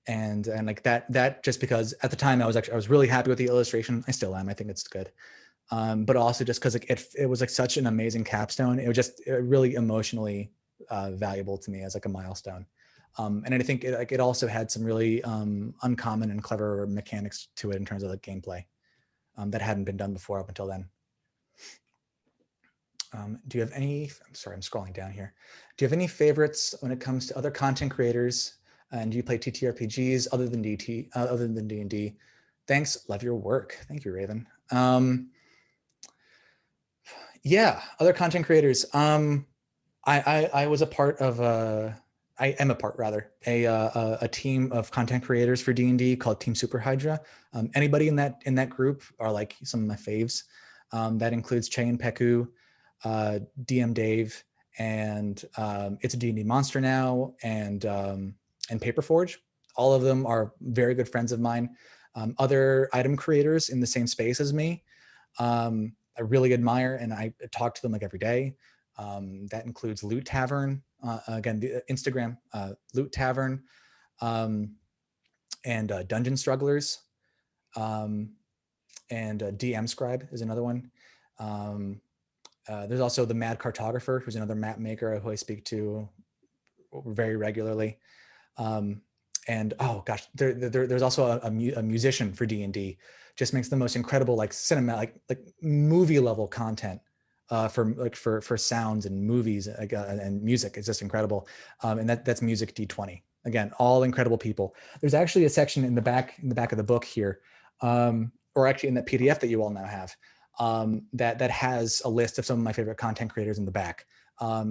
And like that just because at the time I was really happy with the illustration. I still am. I think it's good. But also just because like it was like such an amazing capstone. It was just really emotionally valuable to me as like a milestone. And I think it also had some really uncommon and clever mechanics to it in terms of the gameplay that hadn't been done before up until then. Do you have any? I'm sorry, I'm scrolling down here. Do you have any favorites when it comes to other content creators? And do you play TTRPGs other than D&D? Thanks, love your work. Thank you, Raven. Yeah, other content creators. I was a part of I am a part rather a team of content creators for D&D called Team Super Hydra. Anybody in that group are like some of my faves. That includes Che and Peku, DM Dave, and It's a D&D Monster Now, and Paperforge. All of them are very good friends of mine. Other item creators in the same space as me, I really admire, and I talk to them like every day. That includes Loot Tavern, again, the Instagram, Loot Tavern, and Dungeon Strugglers, and DM Scribe is another one. There's also the Mad Cartographer, who's another map maker who I speak to very regularly. And oh gosh, there's also a musician for D&D, just makes the most incredible like cinema, like movie level content for sounds and movies and music. It's just incredible. And that's Music D20. Again, all incredible people. There's actually a section in the back of the book here, or actually in the PDF that you all now have, that has a list of some of my favorite content creators in the back. I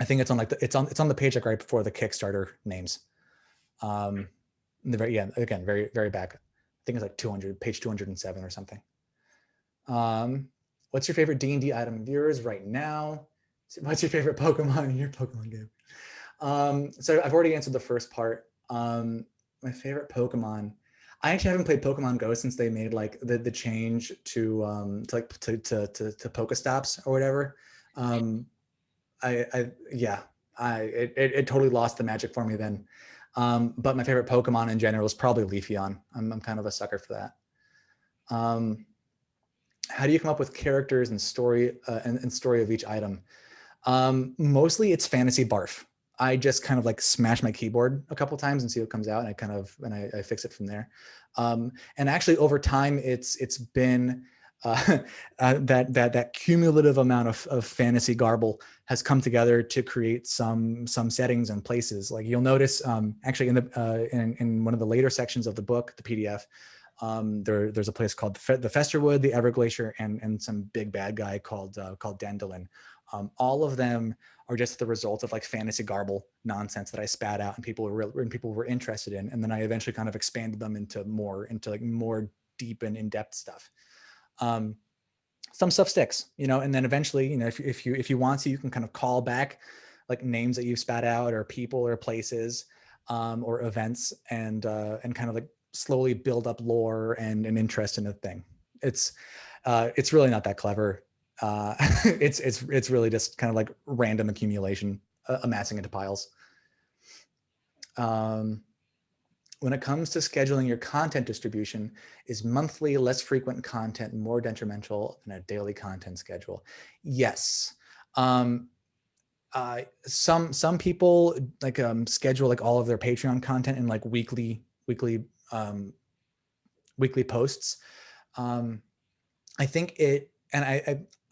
think it's on it's on the page like right before the Kickstarter names. Again, very, very back. I think it's like page 207 or something. What's your favorite D&D item of yours right now? What's your favorite Pokemon in your Pokemon game? So I've already answered the first part. My favorite Pokemon. I actually haven't played Pokemon Go since they made like the change to Pokestops or whatever. It totally lost the magic for me then. But my favorite Pokemon in general is probably Leafeon. I'm kind of a sucker for that. How do you come up with characters and story and story of each item? Mostly it's fantasy barf. I just kind of like smash my keyboard a couple times and see what comes out, and I fix it from there. And actually over time, it's been that cumulative amount of fantasy garble has come together to create some settings and places. Like you'll notice, actually in one of the later sections of the book, the PDF, there's a place called the Festerwood, the Everglacier, and some big bad guy called Dandelion. All of them are just the result of like fantasy garble nonsense that I spat out and people were interested in, and then I eventually kind of expanded them into more deep and in-depth stuff. Some stuff sticks, and then eventually, if you want to, you can kind of call back like names that you spat out or people or places, or events, and kind of like slowly build up lore and an interest in a thing. It's really not that clever. It's really just kind of like random accumulation, amassing into piles. When it comes to scheduling your content distribution, is monthly, less frequent content more detrimental than a daily content schedule? Yes. Some people like schedule like all of their Patreon content in like weekly posts. I think I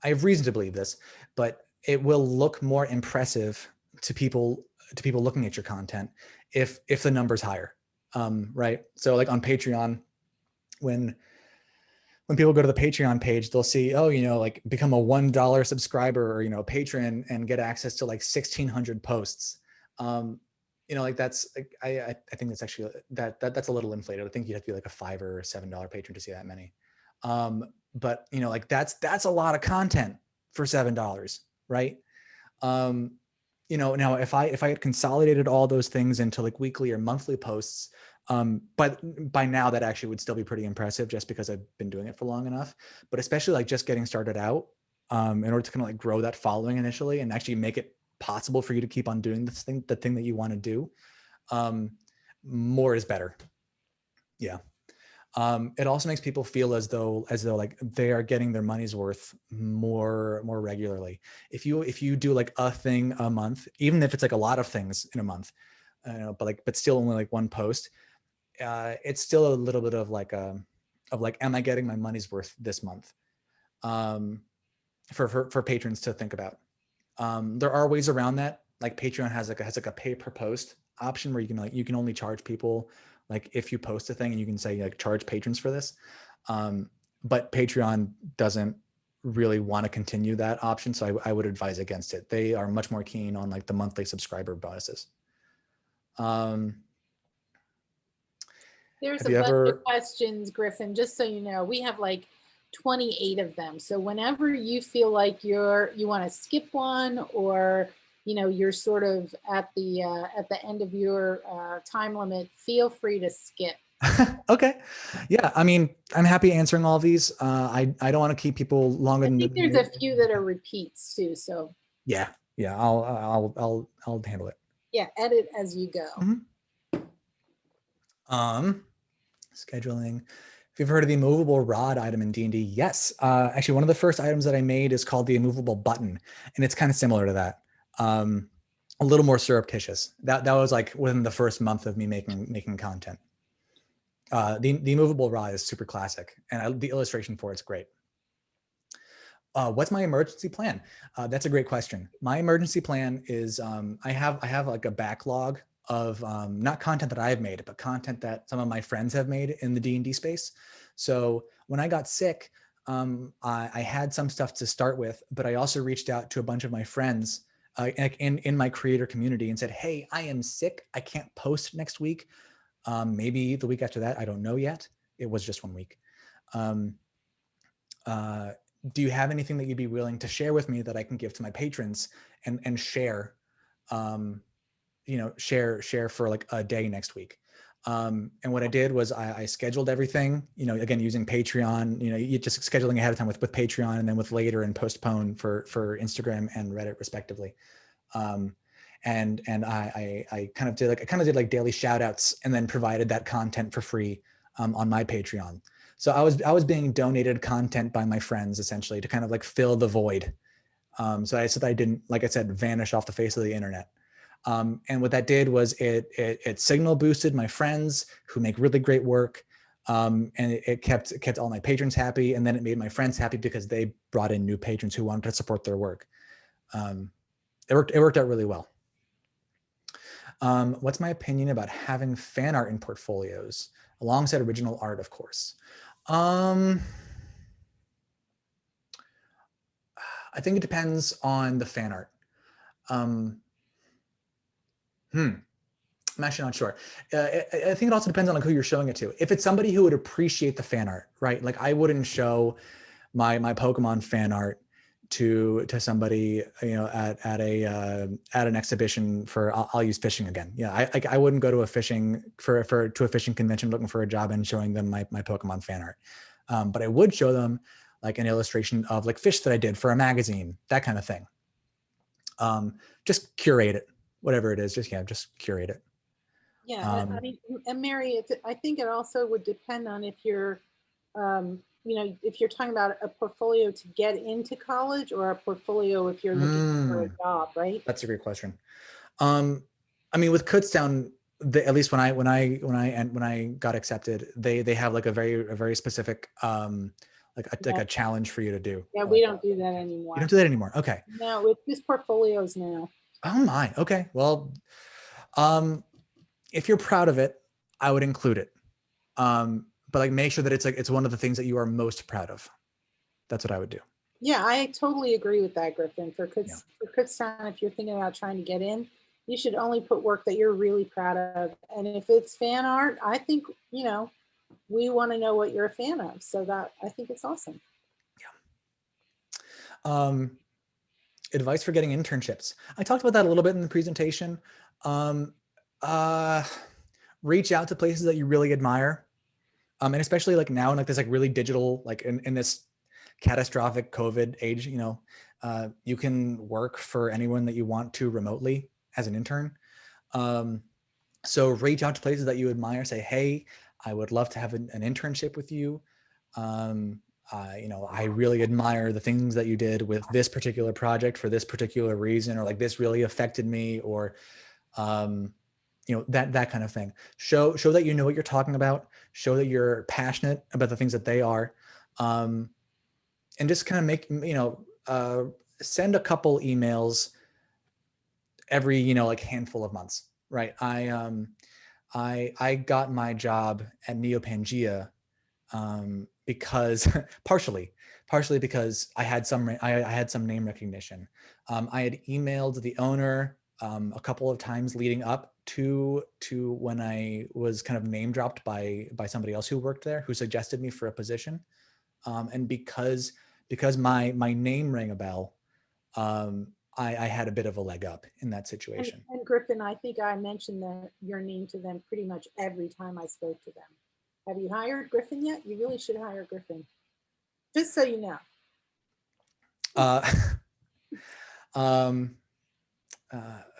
have reason to believe this, but it will look more impressive to people looking at your content if the number's higher. Right. So like on Patreon, when people go to the Patreon page, they'll see, like become a $1 subscriber or, patron and get access to like 1,600 posts. Like that's like, I think that's actually that's a little inflated. I think you have to be like a $5 or $7 patron to see that many. But like that's a lot of content for $7, right? Now if I had consolidated all those things into like weekly or monthly posts, but by now that actually would still be pretty impressive just because I've been doing it for long enough. But especially like just getting started out, in order to kind of like grow that following initially and actually make it possible for you to keep on doing the thing that you want to do, more is better. Yeah. It also makes people feel as though like they are getting their money's worth more regularly. If you do like a thing a month, even if it's like a lot of things in a month, but still only like one post, it's still a little bit of like am I getting my money's worth this month? For patrons to think about. There are ways around that. Like Patreon has like a pay per post option where you can only charge people like if you post a thing, and you can say like charge patrons for this. But Patreon doesn't really want to continue that option, so I would advise against it. They are much more keen on like the monthly subscriber bonuses. There's a bunch of questions, Griffin, just so you know. We have like 28 of them. So whenever you feel like you want to skip one, or you're sort of at the end of your time limit, feel free to skip. Okay. Yeah. I mean, I'm happy answering all of these. I don't want to keep people longer. I think there's a few that are repeats too. So yeah. I'll handle it. Yeah. Edit as you go. Mm-hmm. Scheduling you've heard of the immovable rod item in D&D, yes. Actually, one of the first items that I made is called the immovable button, and it's kind of similar to that. A little more surreptitious. That was like within the first month of me making content. The immovable rod is super classic, and the illustration for it's great. What's my emergency plan? That's a great question. My emergency plan is I have like a backlog of not content that I've made, but content that some of my friends have made in the D&D space. So when I got sick, I had some stuff to start with, but I also reached out to a bunch of my friends in my creator community and said, hey, I am sick. I can't post next week. Maybe the week after that, I don't know yet. It was just 1 week. Do you have anything that you'd be willing to share with me that I can give to my patrons and share, share for like a day next week? And what I did was I scheduled everything, again, using Patreon, you just scheduling ahead of time with Patreon, and then with later and postpone for Instagram and Reddit respectively. And I kind of did like daily shout outs and then provided that content for free on my Patreon. So I was being donated content by my friends essentially to kind of like fill the void. So that I didn't, like I said, vanish off the face of the internet. And what that did was it signal boosted my friends who make really great work. And it kept all my patrons happy. And then it made my friends happy because they brought in new patrons who wanted to support their work. It worked out really well. What's my opinion about having fan art in portfolios alongside original art, of course? I think it depends on the fan art. I'm actually not sure. I think it also depends on like who you're showing it to. If it's somebody who would appreciate the fan art, right? Like I wouldn't show my Pokemon fan art to somebody, at an exhibition for, I'll use fishing again. Yeah, I wouldn't go to a fishing convention looking for a job and showing them my Pokemon fan art. But I would show them like an illustration of like fish that I did for a magazine, that kind of thing. Just curate it, whatever it is. Just curate it. Yeah, I mean, and Mary, I think it also would depend on if you're, if you're talking about a portfolio to get into college or a portfolio if you're looking for a job, right? That's a great question. I mean, with Kutztown, at least when I got accepted, they have like a very specific like a challenge for you to do. Yeah, we don't do that anymore. You don't do that anymore. Okay. No, it's just portfolios now. Oh my. Okay. Well, if you're proud of it, I would include it. But like make sure that it's one of the things that you are most proud of. That's what I would do. Yeah, I totally agree with that, Griffin. For Kutztown, if you're thinking about trying to get in, you should only put work that you're really proud of. And if it's fan art, I think, we want to know what you're a fan of. So that I think it's awesome. Yeah. Advice for getting internships. I talked about that a little bit in the presentation. Reach out to places that you really admire. And especially like now in like this like really digital, like in this catastrophic COVID age, you can work for anyone that you want to remotely as an intern. So reach out to places that you admire, say, hey, I would love to have an internship with you. I really admire the things that you did with this particular project for this particular reason, or like this really affected me, or, that kind of thing. Show that you know what you're talking about, show that you're passionate about the things that they are. And just kind of make, send a couple emails every, like handful of months, right? I got my job at Neopangea because partially because I had some name recognition. I had emailed the owner a couple of times leading up to when I was kind of name dropped by somebody else who worked there, who suggested me for a position. And because my name rang a bell, I had a bit of a leg up in that situation. And Griffin, I think I mentioned your name to them pretty much every time I spoke to them. Have you hired Griffin yet? You really should hire Griffin. Just so you know.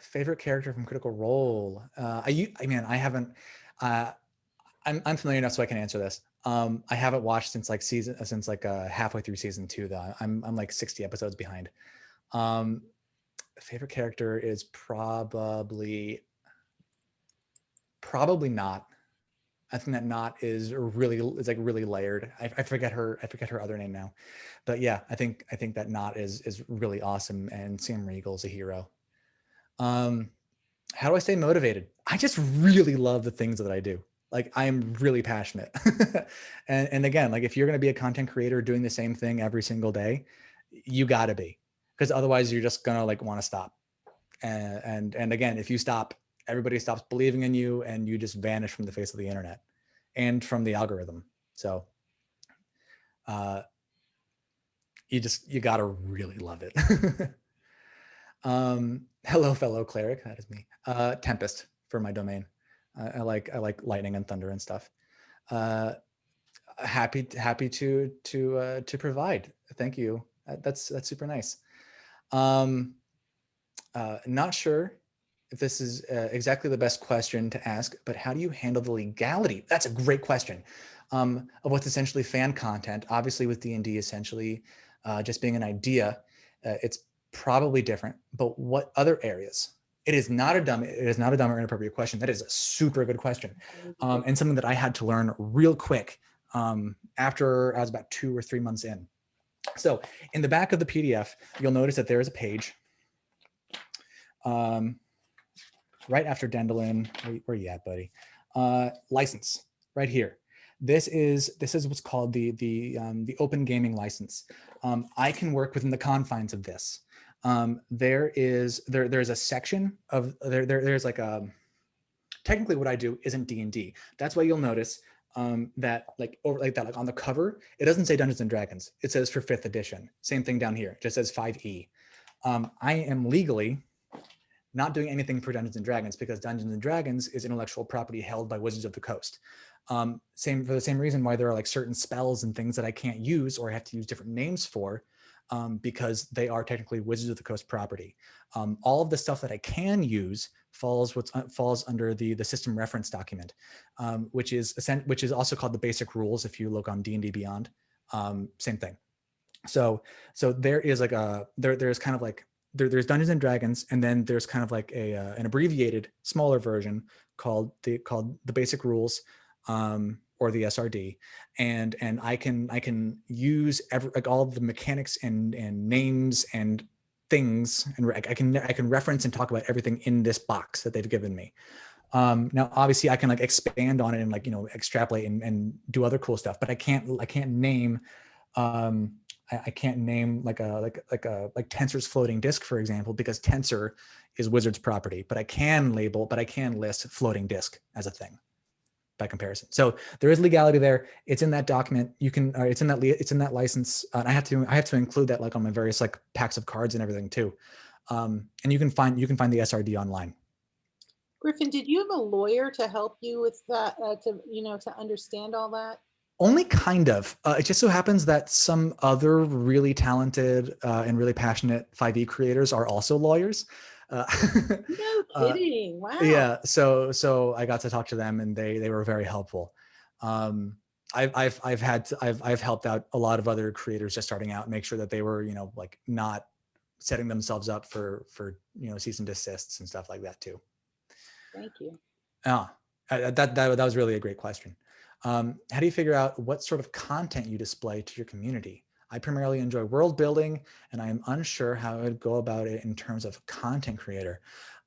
Favorite character from Critical Role. I haven't. I'm familiar enough so I can answer this. I haven't watched since halfway through season 2 though. I'm like 60 episodes behind. Favorite character is probably not. I think that not is like really layered. I forget her other name now, but yeah, I think that not is really awesome, and Sam Riegel's a hero. How do I stay motivated? I just really love the things that I do. Like, I am really passionate. and again, like, if you're going to be a content creator doing the same thing every single day, you got to be, because otherwise you're just going to like want to stop. And again, if you stop, everybody stops believing in you, and you just vanish from the face of the internet and from the algorithm. So you got to really love it. Hello, fellow cleric. That is me. Tempest for my domain. I like lightning and thunder and stuff. Happy to provide. Thank you. That's super nice. Not sure if this is exactly the best question to ask, but how do you handle the legality? That's a great question. Of what's essentially fan content. Obviously, with D&D essentially just being an idea, it's probably different. But what other areas? It is not a dumb or inappropriate question. That is a super good question, and something that I had to learn real quick after I was about 2 or 3 months in. So in the back of the PDF, you'll notice that there is a page right after Dandelion. Where you at, buddy? License right here. This is what's called the open gaming license. I can work within the confines of this. There's a section of there's like a, technically what I do isn't D&D. That's why you'll notice that like on the cover, it doesn't say Dungeons and Dragons. It says for 5th edition. Same thing down here. It just says 5e. I am legally not doing anything for Dungeons and Dragons, because Dungeons and Dragons is intellectual property held by Wizards of the Coast. Same for the same reason why there are like certain spells and things that I can't use, or I have to use different names for, because they are technically Wizards of the Coast property. All of the stuff that I can use falls under the system reference document, which is also called the basic rules. If you look on D&D Beyond, same thing. So there is like there's kind of like there's Dungeons and Dragons, and then there's kind of like an abbreviated smaller version called the basic rules, or the SRD, and I can use like all of the mechanics and names and things, and I can reference and talk about everything in this box that they've given me. Now, obviously, I can like expand on it and like extrapolate and do other cool stuff, but I can't name. I can't name like Tensor's floating disk, for example, because Tensor is Wizards property, but I can list floating disk as a thing by comparison. So there is legality there. It's in that document. You can, it's in that license. And I have to include that like on my various like packs of cards and everything too. And you can find the SRD online. Griffin, did you have a lawyer to help you with that, to understand all that? Only kind of. It just so happens that some other really talented and really passionate 5e creators are also lawyers. No kidding! Wow. Yeah. So I got to talk to them, and they were very helpful. I've helped out a lot of other creators just starting out, make sure that they were like not setting themselves up for cease and desists and stuff like that too. Thank you. That was really a great question. How do you figure out what sort of content you display to your community? I primarily enjoy world building, and I am unsure how I would go about it in terms of content creator.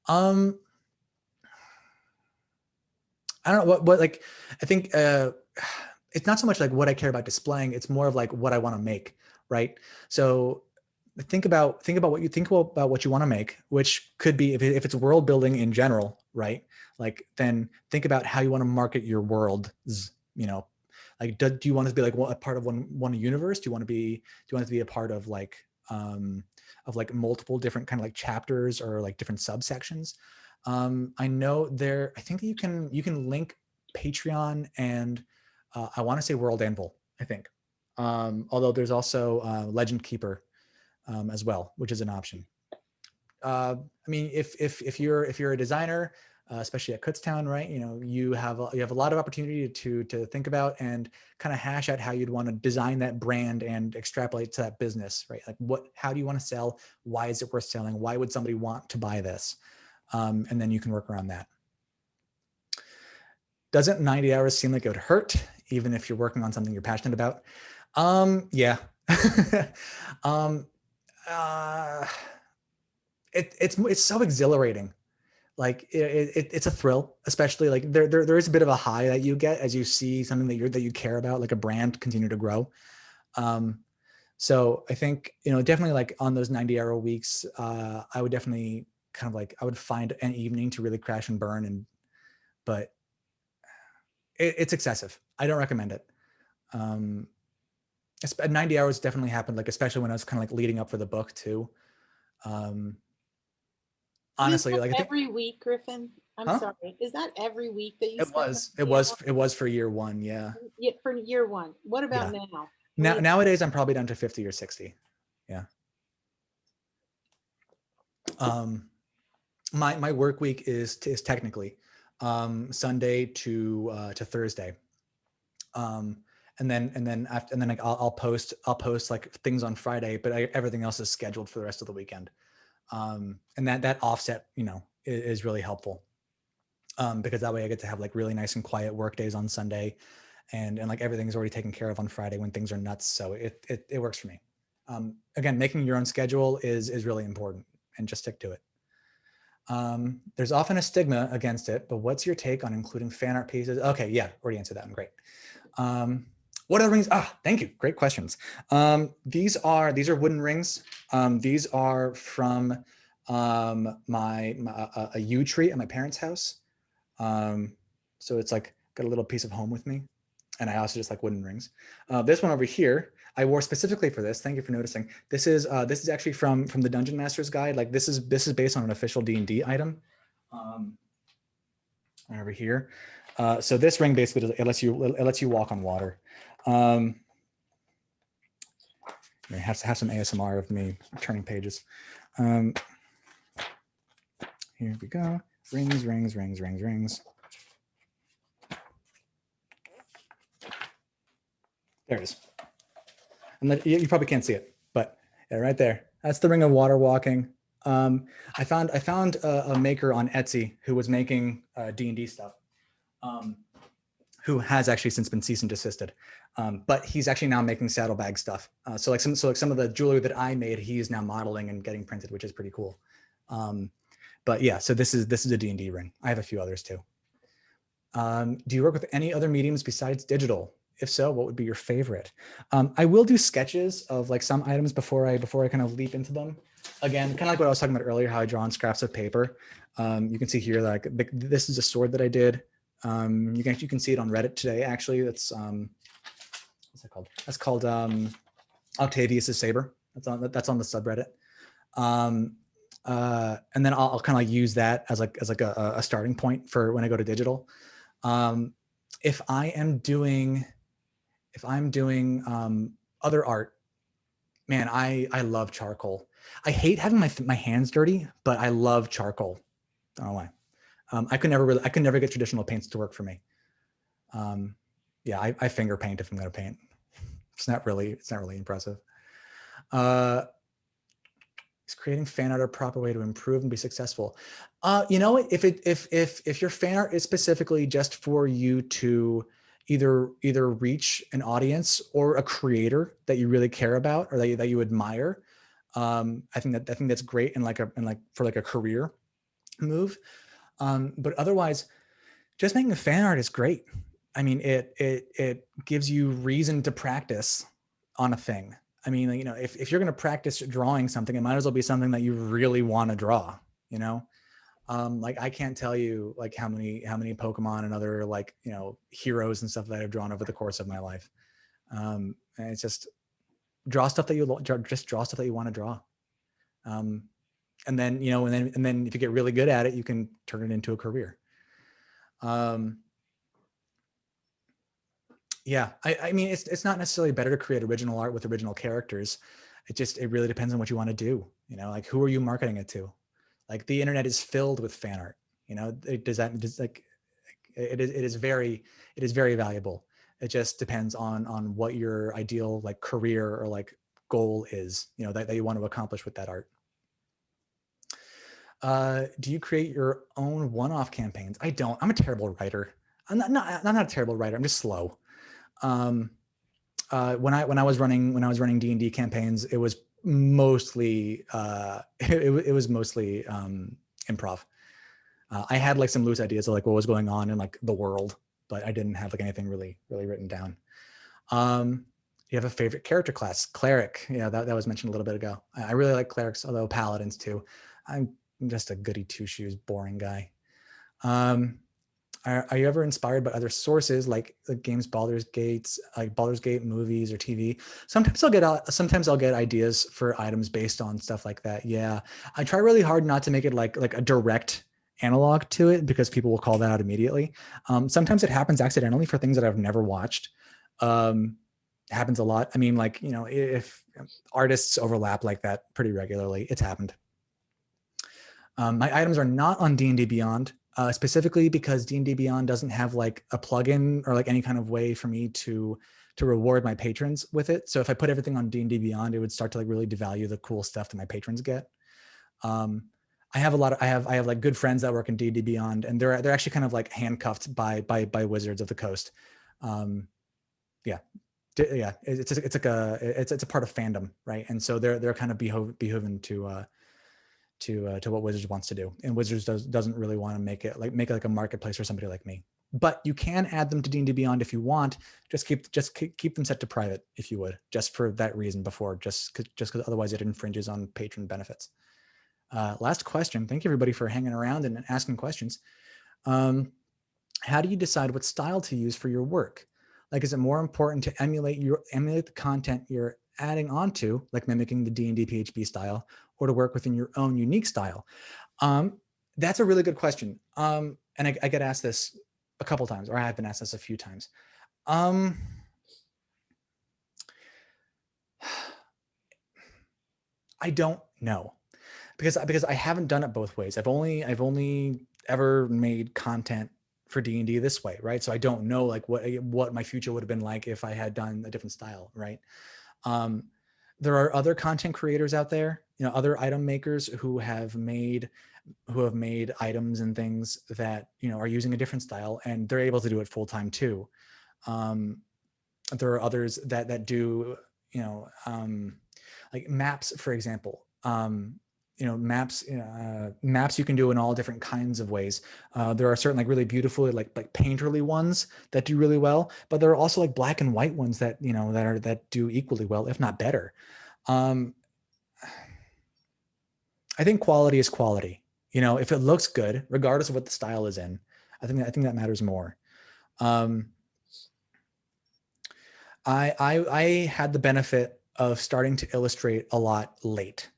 I don't know what like, I think it's not so much like what I care about displaying. It's more of like what I want to make, right? So think about what you want to make, which could be if it's world building in general, right? Like, then think about how you want to market your world. Like, do you want to be like a part of one universe? Do you want to be a part of like multiple different kind of like chapters or like different subsections? I know I think that you can link Patreon and I want to say World Anvil, I think. Although there's also Legend Keeper as well, which is an option. I mean, if you're a designer, especially at Kutztown, right? You know, you have a lot of opportunity to think about and kind of hash out how you'd want to design that brand and extrapolate to that business, right? Like how do you want to sell? Why is it worth selling? Why would somebody want to buy this? And then you can work around that. Doesn't 90 hours seem like it would hurt, even if you're working on something you're passionate about? Yeah. It's so exhilarating. Like it's a thrill, especially like there is a bit of a high that you get as you see something that you care about, like a brand, continue to grow. So I think, you know, definitely like on those 90-hour weeks, I would definitely kind of like, I would find an evening to really crash and burn, but it's excessive. I don't recommend it. 90 hours definitely happened, like, especially when I was kind of like leading up for the book too. Honestly, like I think every week, Griffin. I'm sorry. Is that every week that you spend? It was for year one. Yeah. For year one. What about now? Nowadays, I'm probably down to 50 or 60. Yeah. My work week is technically Sunday to Thursday. And then like I'll post like things on Friday, but everything else is scheduled for the rest of the weekend. And that offset, you know, is really helpful. Because that way I get to have like really nice and quiet work days on Sunday, and like everything's already taken care of on Friday when things are nuts. So it works for me. Again, making your own schedule is really important, and just stick to it. There's often a stigma against it, but what's your take on including fan art pieces? Okay, yeah, already answered that. I'm great. What other rings? Thank you. Great questions. These are wooden rings. These are from a yew tree at my parents' house. So it's like got a little piece of home with me. And I also just like wooden rings. This one over here, I wore specifically for this. Thank you for noticing. This is actually from the Dungeon Master's Guide. Like this is based on an official D&D item. Over here. So this ring basically it lets you walk on water. I have to have some ASMR of me turning pages. Here we go. Rings, rings, rings, rings, rings. There it is. And you probably can't see it, but yeah, right there. That's the ring of water walking. I found a maker on Etsy who was making D&D stuff, who has actually since been cease and desisted. But he's actually now making saddlebag stuff. So like some of the jewelry that I made, he's now modeling and getting printed, which is pretty cool. But yeah, so this is a D&D ring. I have a few others too. Do you work with any other mediums besides digital? If so, what would be your favorite? I will do sketches of like some items before I kind of leap into them. Again, kind of like what I was talking about earlier, how I draw on scraps of paper. You can see here, like this is a sword that I did. You can see it on Reddit today. Actually, that's what's that called? That's called Octavius's saber. That's on the subreddit. And then I'll kind of like use that as a starting point for when I go to digital. If I'm doing other art, man, I love charcoal. I hate having my hands dirty, but I love charcoal. I don't know why. I could never get traditional paints to work for me. Yeah, I finger paint if I'm going to paint. It's not really impressive. Is creating fan art a proper way to improve and be successful? You know, if your fan art is specifically just for you to either reach an audience or a creator that you really care about or that you admire, I think that's great and for a career move. But otherwise, just making a fan art is great. I mean, it gives you reason to practice on a thing. I mean, you know, if you're going to practice drawing something, it might as well be something that you really want to draw, you know? Like I can't tell you like how many Pokemon and other like, you know, heroes and stuff that I've drawn over the course of my life. And it's just draw stuff that you want to draw. And then, you know, and then if you get really good at it, you can turn it into a career. Yeah, I mean, it's not necessarily better to create original art with original characters. It really depends on what you want to do. You know, like who are you marketing it to? Like the internet is filled with fan art. You know, it is very valuable. It just depends on what your ideal like career or like goal is, you know, that you want to accomplish with that art. Do you create your own one-off campaigns? I don't. I'm a terrible writer. I'm not a terrible writer. I'm just slow. When I was running D&D campaigns, it was mostly it was mostly improv. I had like some loose ideas of like what was going on in like the world, but I didn't have like anything really written down. You have a favorite character class? Cleric. Yeah, that was mentioned a little bit ago. I really like clerics, although paladins too. I'm just a goody two shoes, boring guy. Are you ever inspired by other sources like games, Baldur's Gate, movies or TV? Sometimes I'll get ideas for items based on stuff like that. Yeah, I try really hard not to make it like a direct analog to it because people will call that out immediately. Sometimes it happens accidentally for things that I've never watched. Happens a lot. I mean, like, you know, if artists overlap like that pretty regularly, it's happened. My items are not on D&D Beyond. Specifically because D&D Beyond doesn't have like a plugin or like any kind of way for me to reward my patrons with it. So if I put everything on D&D Beyond, it would start to like really devalue the cool stuff that my patrons get. I have like good friends that work in D&D Beyond, and they're actually kind of like handcuffed by Wizards of the Coast. Yeah, it's a part of fandom, right? And so they're kind of beholden to what Wizards wants to do, and Wizards doesn't really want to make it like a marketplace for somebody like me. But you can add them to D&D Beyond if you want. Just keep them set to private if you would, just for that reason. Before just because otherwise it infringes on patron benefits. Last question. Thank you everybody for hanging around and asking questions. How do you decide what style to use for your work? Like, is it more important to emulate the content you're adding onto, like mimicking the D&D PHB style, or to work within your own unique style? That's a really good question. And I get asked this a couple times, or I have been asked this a few times. I don't know, because I haven't done it both ways. I've only ever made content for D&D this way, right? So I don't know like what my future would have been like if I had done a different style, right? There are other content creators out there, you know, other item makers who have made items and things that, you know, are using a different style, and they're able to do it full time too. There are others that do, you know, like maps, for example. You know, maps you can do in all different kinds of ways. There are certain like really beautiful like painterly ones that do really well, but there are also like black and white ones that, you know, that do equally well, if not better. I think quality is quality. You know, if it looks good, regardless of what the style is in, I think that matters more. I had the benefit of starting to illustrate a lot late.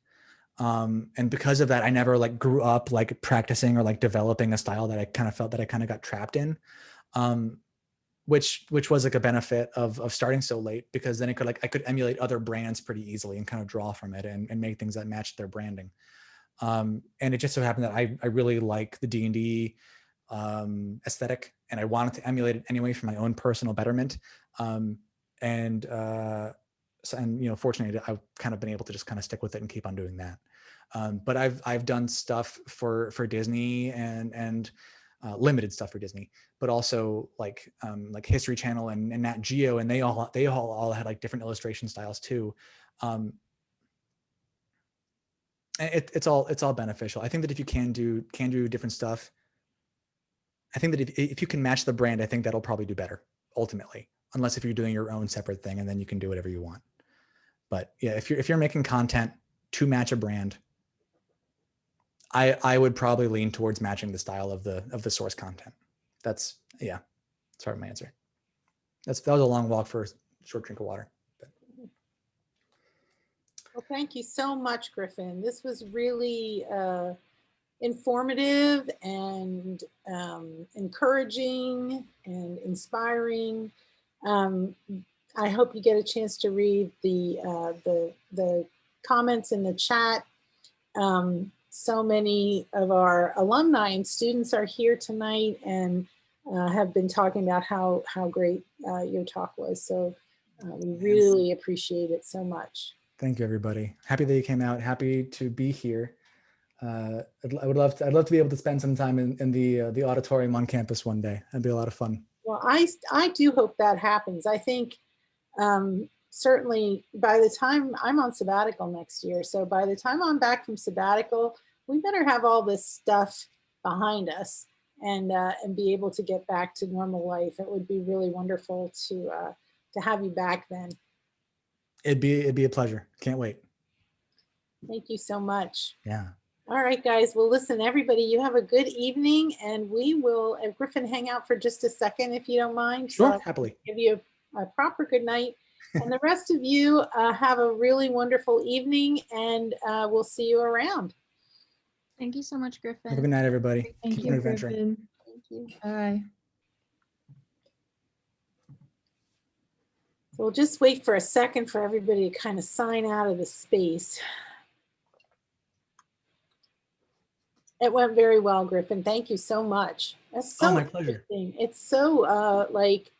And because of that, I never like grew up like practicing or like developing a style that I kind of felt that I kind of got trapped in, which was like a benefit of starting so late, because then I could emulate other brands pretty easily and kind of draw from it and make things that matched their branding. And it just so happened that I really like the D&D aesthetic, and I wanted to emulate it anyway for my own personal betterment. And you know, fortunately, I've kind of been able to just kind of stick with it and keep on doing that. But I've done stuff for Disney and limited stuff for Disney, but also like History Channel and Nat Geo, and they all had like different illustration styles too. It's all beneficial. I think that if you can do different stuff, I think that if you can match the brand, I think that'll probably do better ultimately, unless if you're doing your own separate thing, and then you can do whatever you want. But yeah, if you're making content to match a brand, I would probably lean towards matching the style of the source content. That's my answer. That was a long walk for a short drink of water. But. Well, thank you so much, Griffin. This was really informative and encouraging and inspiring. I hope you get a chance to read the comments in the chat. so many of our alumni and students are here tonight and have been talking about how great your talk was. So we really appreciate it so much. Thank you, everybody. Happy that you came out. Happy to be here. I'd love to be able to spend some time in the auditorium on campus one day. That'd be a lot of fun. Well, I do hope that happens. I think certainly by the time I'm on sabbatical next year, so by the time I'm back from sabbatical, we better have all this stuff behind us and be able to get back to normal life. It would be really wonderful to have you back then. It'd be a pleasure. Can't wait. Thank you so much. Yeah. All right, guys. Well, listen, everybody, you have a good evening, and we will, Griffin, hang out for just a second if you don't mind. Sure, so happily. Give you a proper good night. And the rest of you have a really wonderful evening, and we'll see you around. Thank you so much, Griffin. Have a good night, everybody. Thank Keep you, on adventuring. Griffin. Thank you. Bye. So we'll just wait for a second for everybody to kind of sign out of the space. It went very well, Griffin. Thank you so much. That's so my pleasure. It's so like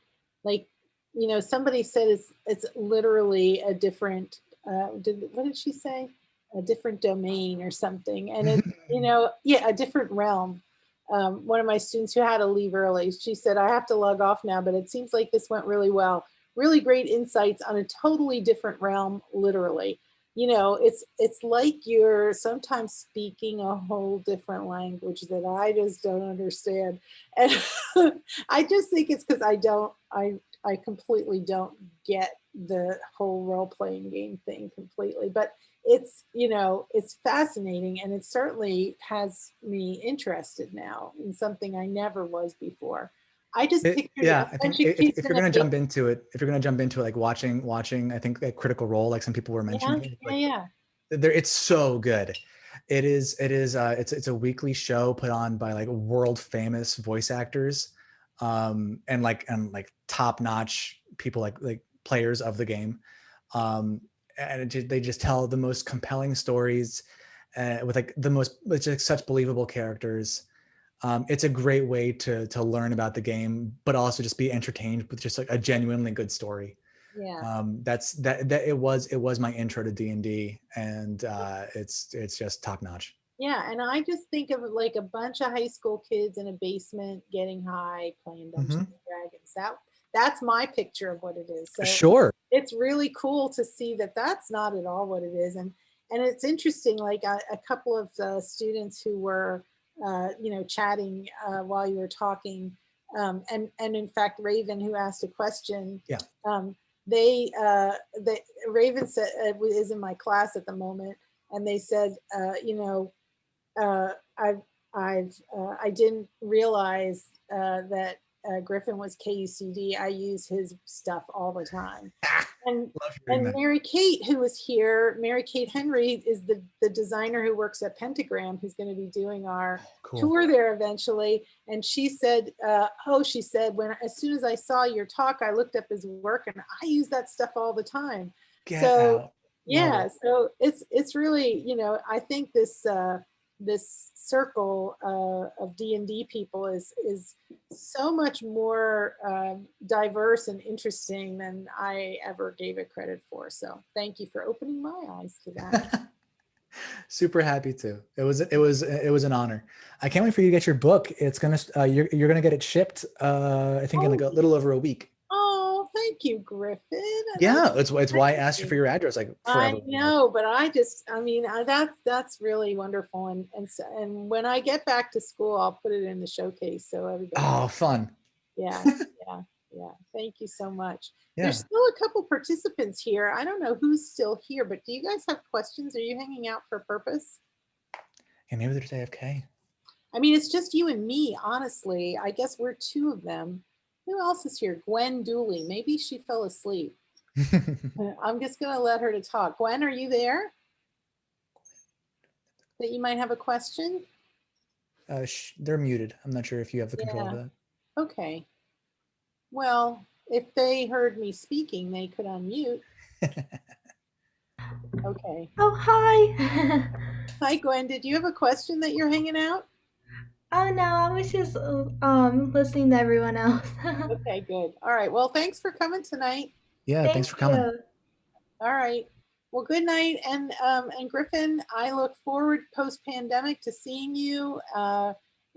you know, somebody said it's literally a different what did she say? A different domain or something. And it's you know, yeah, a different realm. One of my students who had to leave early, she said, I have to log off now, but it seems like this went really well. Really great insights on a totally different realm, literally. You know, it's like you're sometimes speaking a whole different language that I just don't understand. And I just think it's because I completely don't get the whole role-playing game thing completely. But it's, you know, it's fascinating, and it certainly has me interested now in something I never was before. I just pictured yeah, I think if you're gonna jump into it, like watching, I think a Critical Role, like some people were mentioning, it's so good. It's a weekly show put on by like world famous voice actors, and top notch people, like players of the game, and they just tell the most compelling stories, with such believable characters. It's a great way to learn about the game, but also just be entertained with just like a genuinely good story. Yeah. It was my intro to D&D, and it's just top notch. Yeah, and I just think of like a bunch of high school kids in a basement getting high, playing Dungeons and Dragons. That's my picture of what it is. So sure, it's really cool to see that that's not at all what it is. And it's interesting, like a couple of students who were you know, chatting while you were talking, and in fact Raven, who asked a question, they Raven said, is in my class at the moment, and they said, you know, I didn't realize that Griffin was KUCD. I use his stuff all the time. And Mary Kate, who was here, Mary Kate Henry is the designer who works at Pentagram, who's going to be doing our tour there eventually. And she said, she said, as soon as I saw your talk, I looked up his work, and I use that stuff all the time. So it's really, you know, I think this circle of D&D people is so much more diverse and interesting than I ever gave it credit for. So thank you for opening my eyes to that. Super happy to. It was an honor. I can't wait for you to get your book. It's gonna you're gonna get it shipped. I think in like a little over a week. Oh, thank you, Griffin. Yeah, it's why I asked you for your address like forever. I know, but I mean, that's really wonderful. And when I get back to school, I'll put it in the showcase so everybody. Oh, fun. Yeah. Thank you so much. Yeah. There's still a couple participants here. I don't know who's still here, but do you guys have questions? Are you hanging out for a purpose? Yeah, maybe they're just AFK. I mean, it's just you and me, honestly. I guess we're two of them. Who else is here? Gwen Dooley. Maybe she fell asleep. I'm just going to let her to talk. Gwen, are you there? That you might have a question? They're muted. I'm not sure if you have the control of that. Okay. Well, if they heard me speaking, they could unmute. Okay. Oh, hi. Hi, Gwen. Did you have a question that you're hanging out? Oh no, I was just listening to everyone else. Okay, good. All right. Well, thanks for coming tonight. Yeah, thanks Thank for coming. you. All right. Well, good night. And Griffin, I look forward post-pandemic to seeing you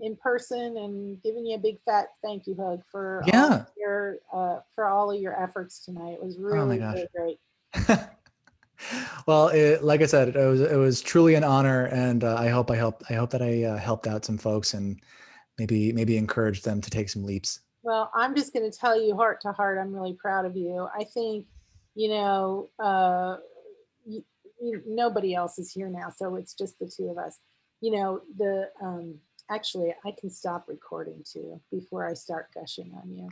in person and giving you a big fat thank you hug Yeah. for all of your efforts tonight. It was Oh my really, gosh. really great. Well, like I said, it was truly an honor, and I hope that I helped out some folks and maybe encouraged them to take some leaps. Well, I'm just going to tell you heart to heart, I'm really proud of you. I think, you know, you, nobody else is here now, so it's just the two of us. You know, actually, I can stop recording too before I start gushing on you.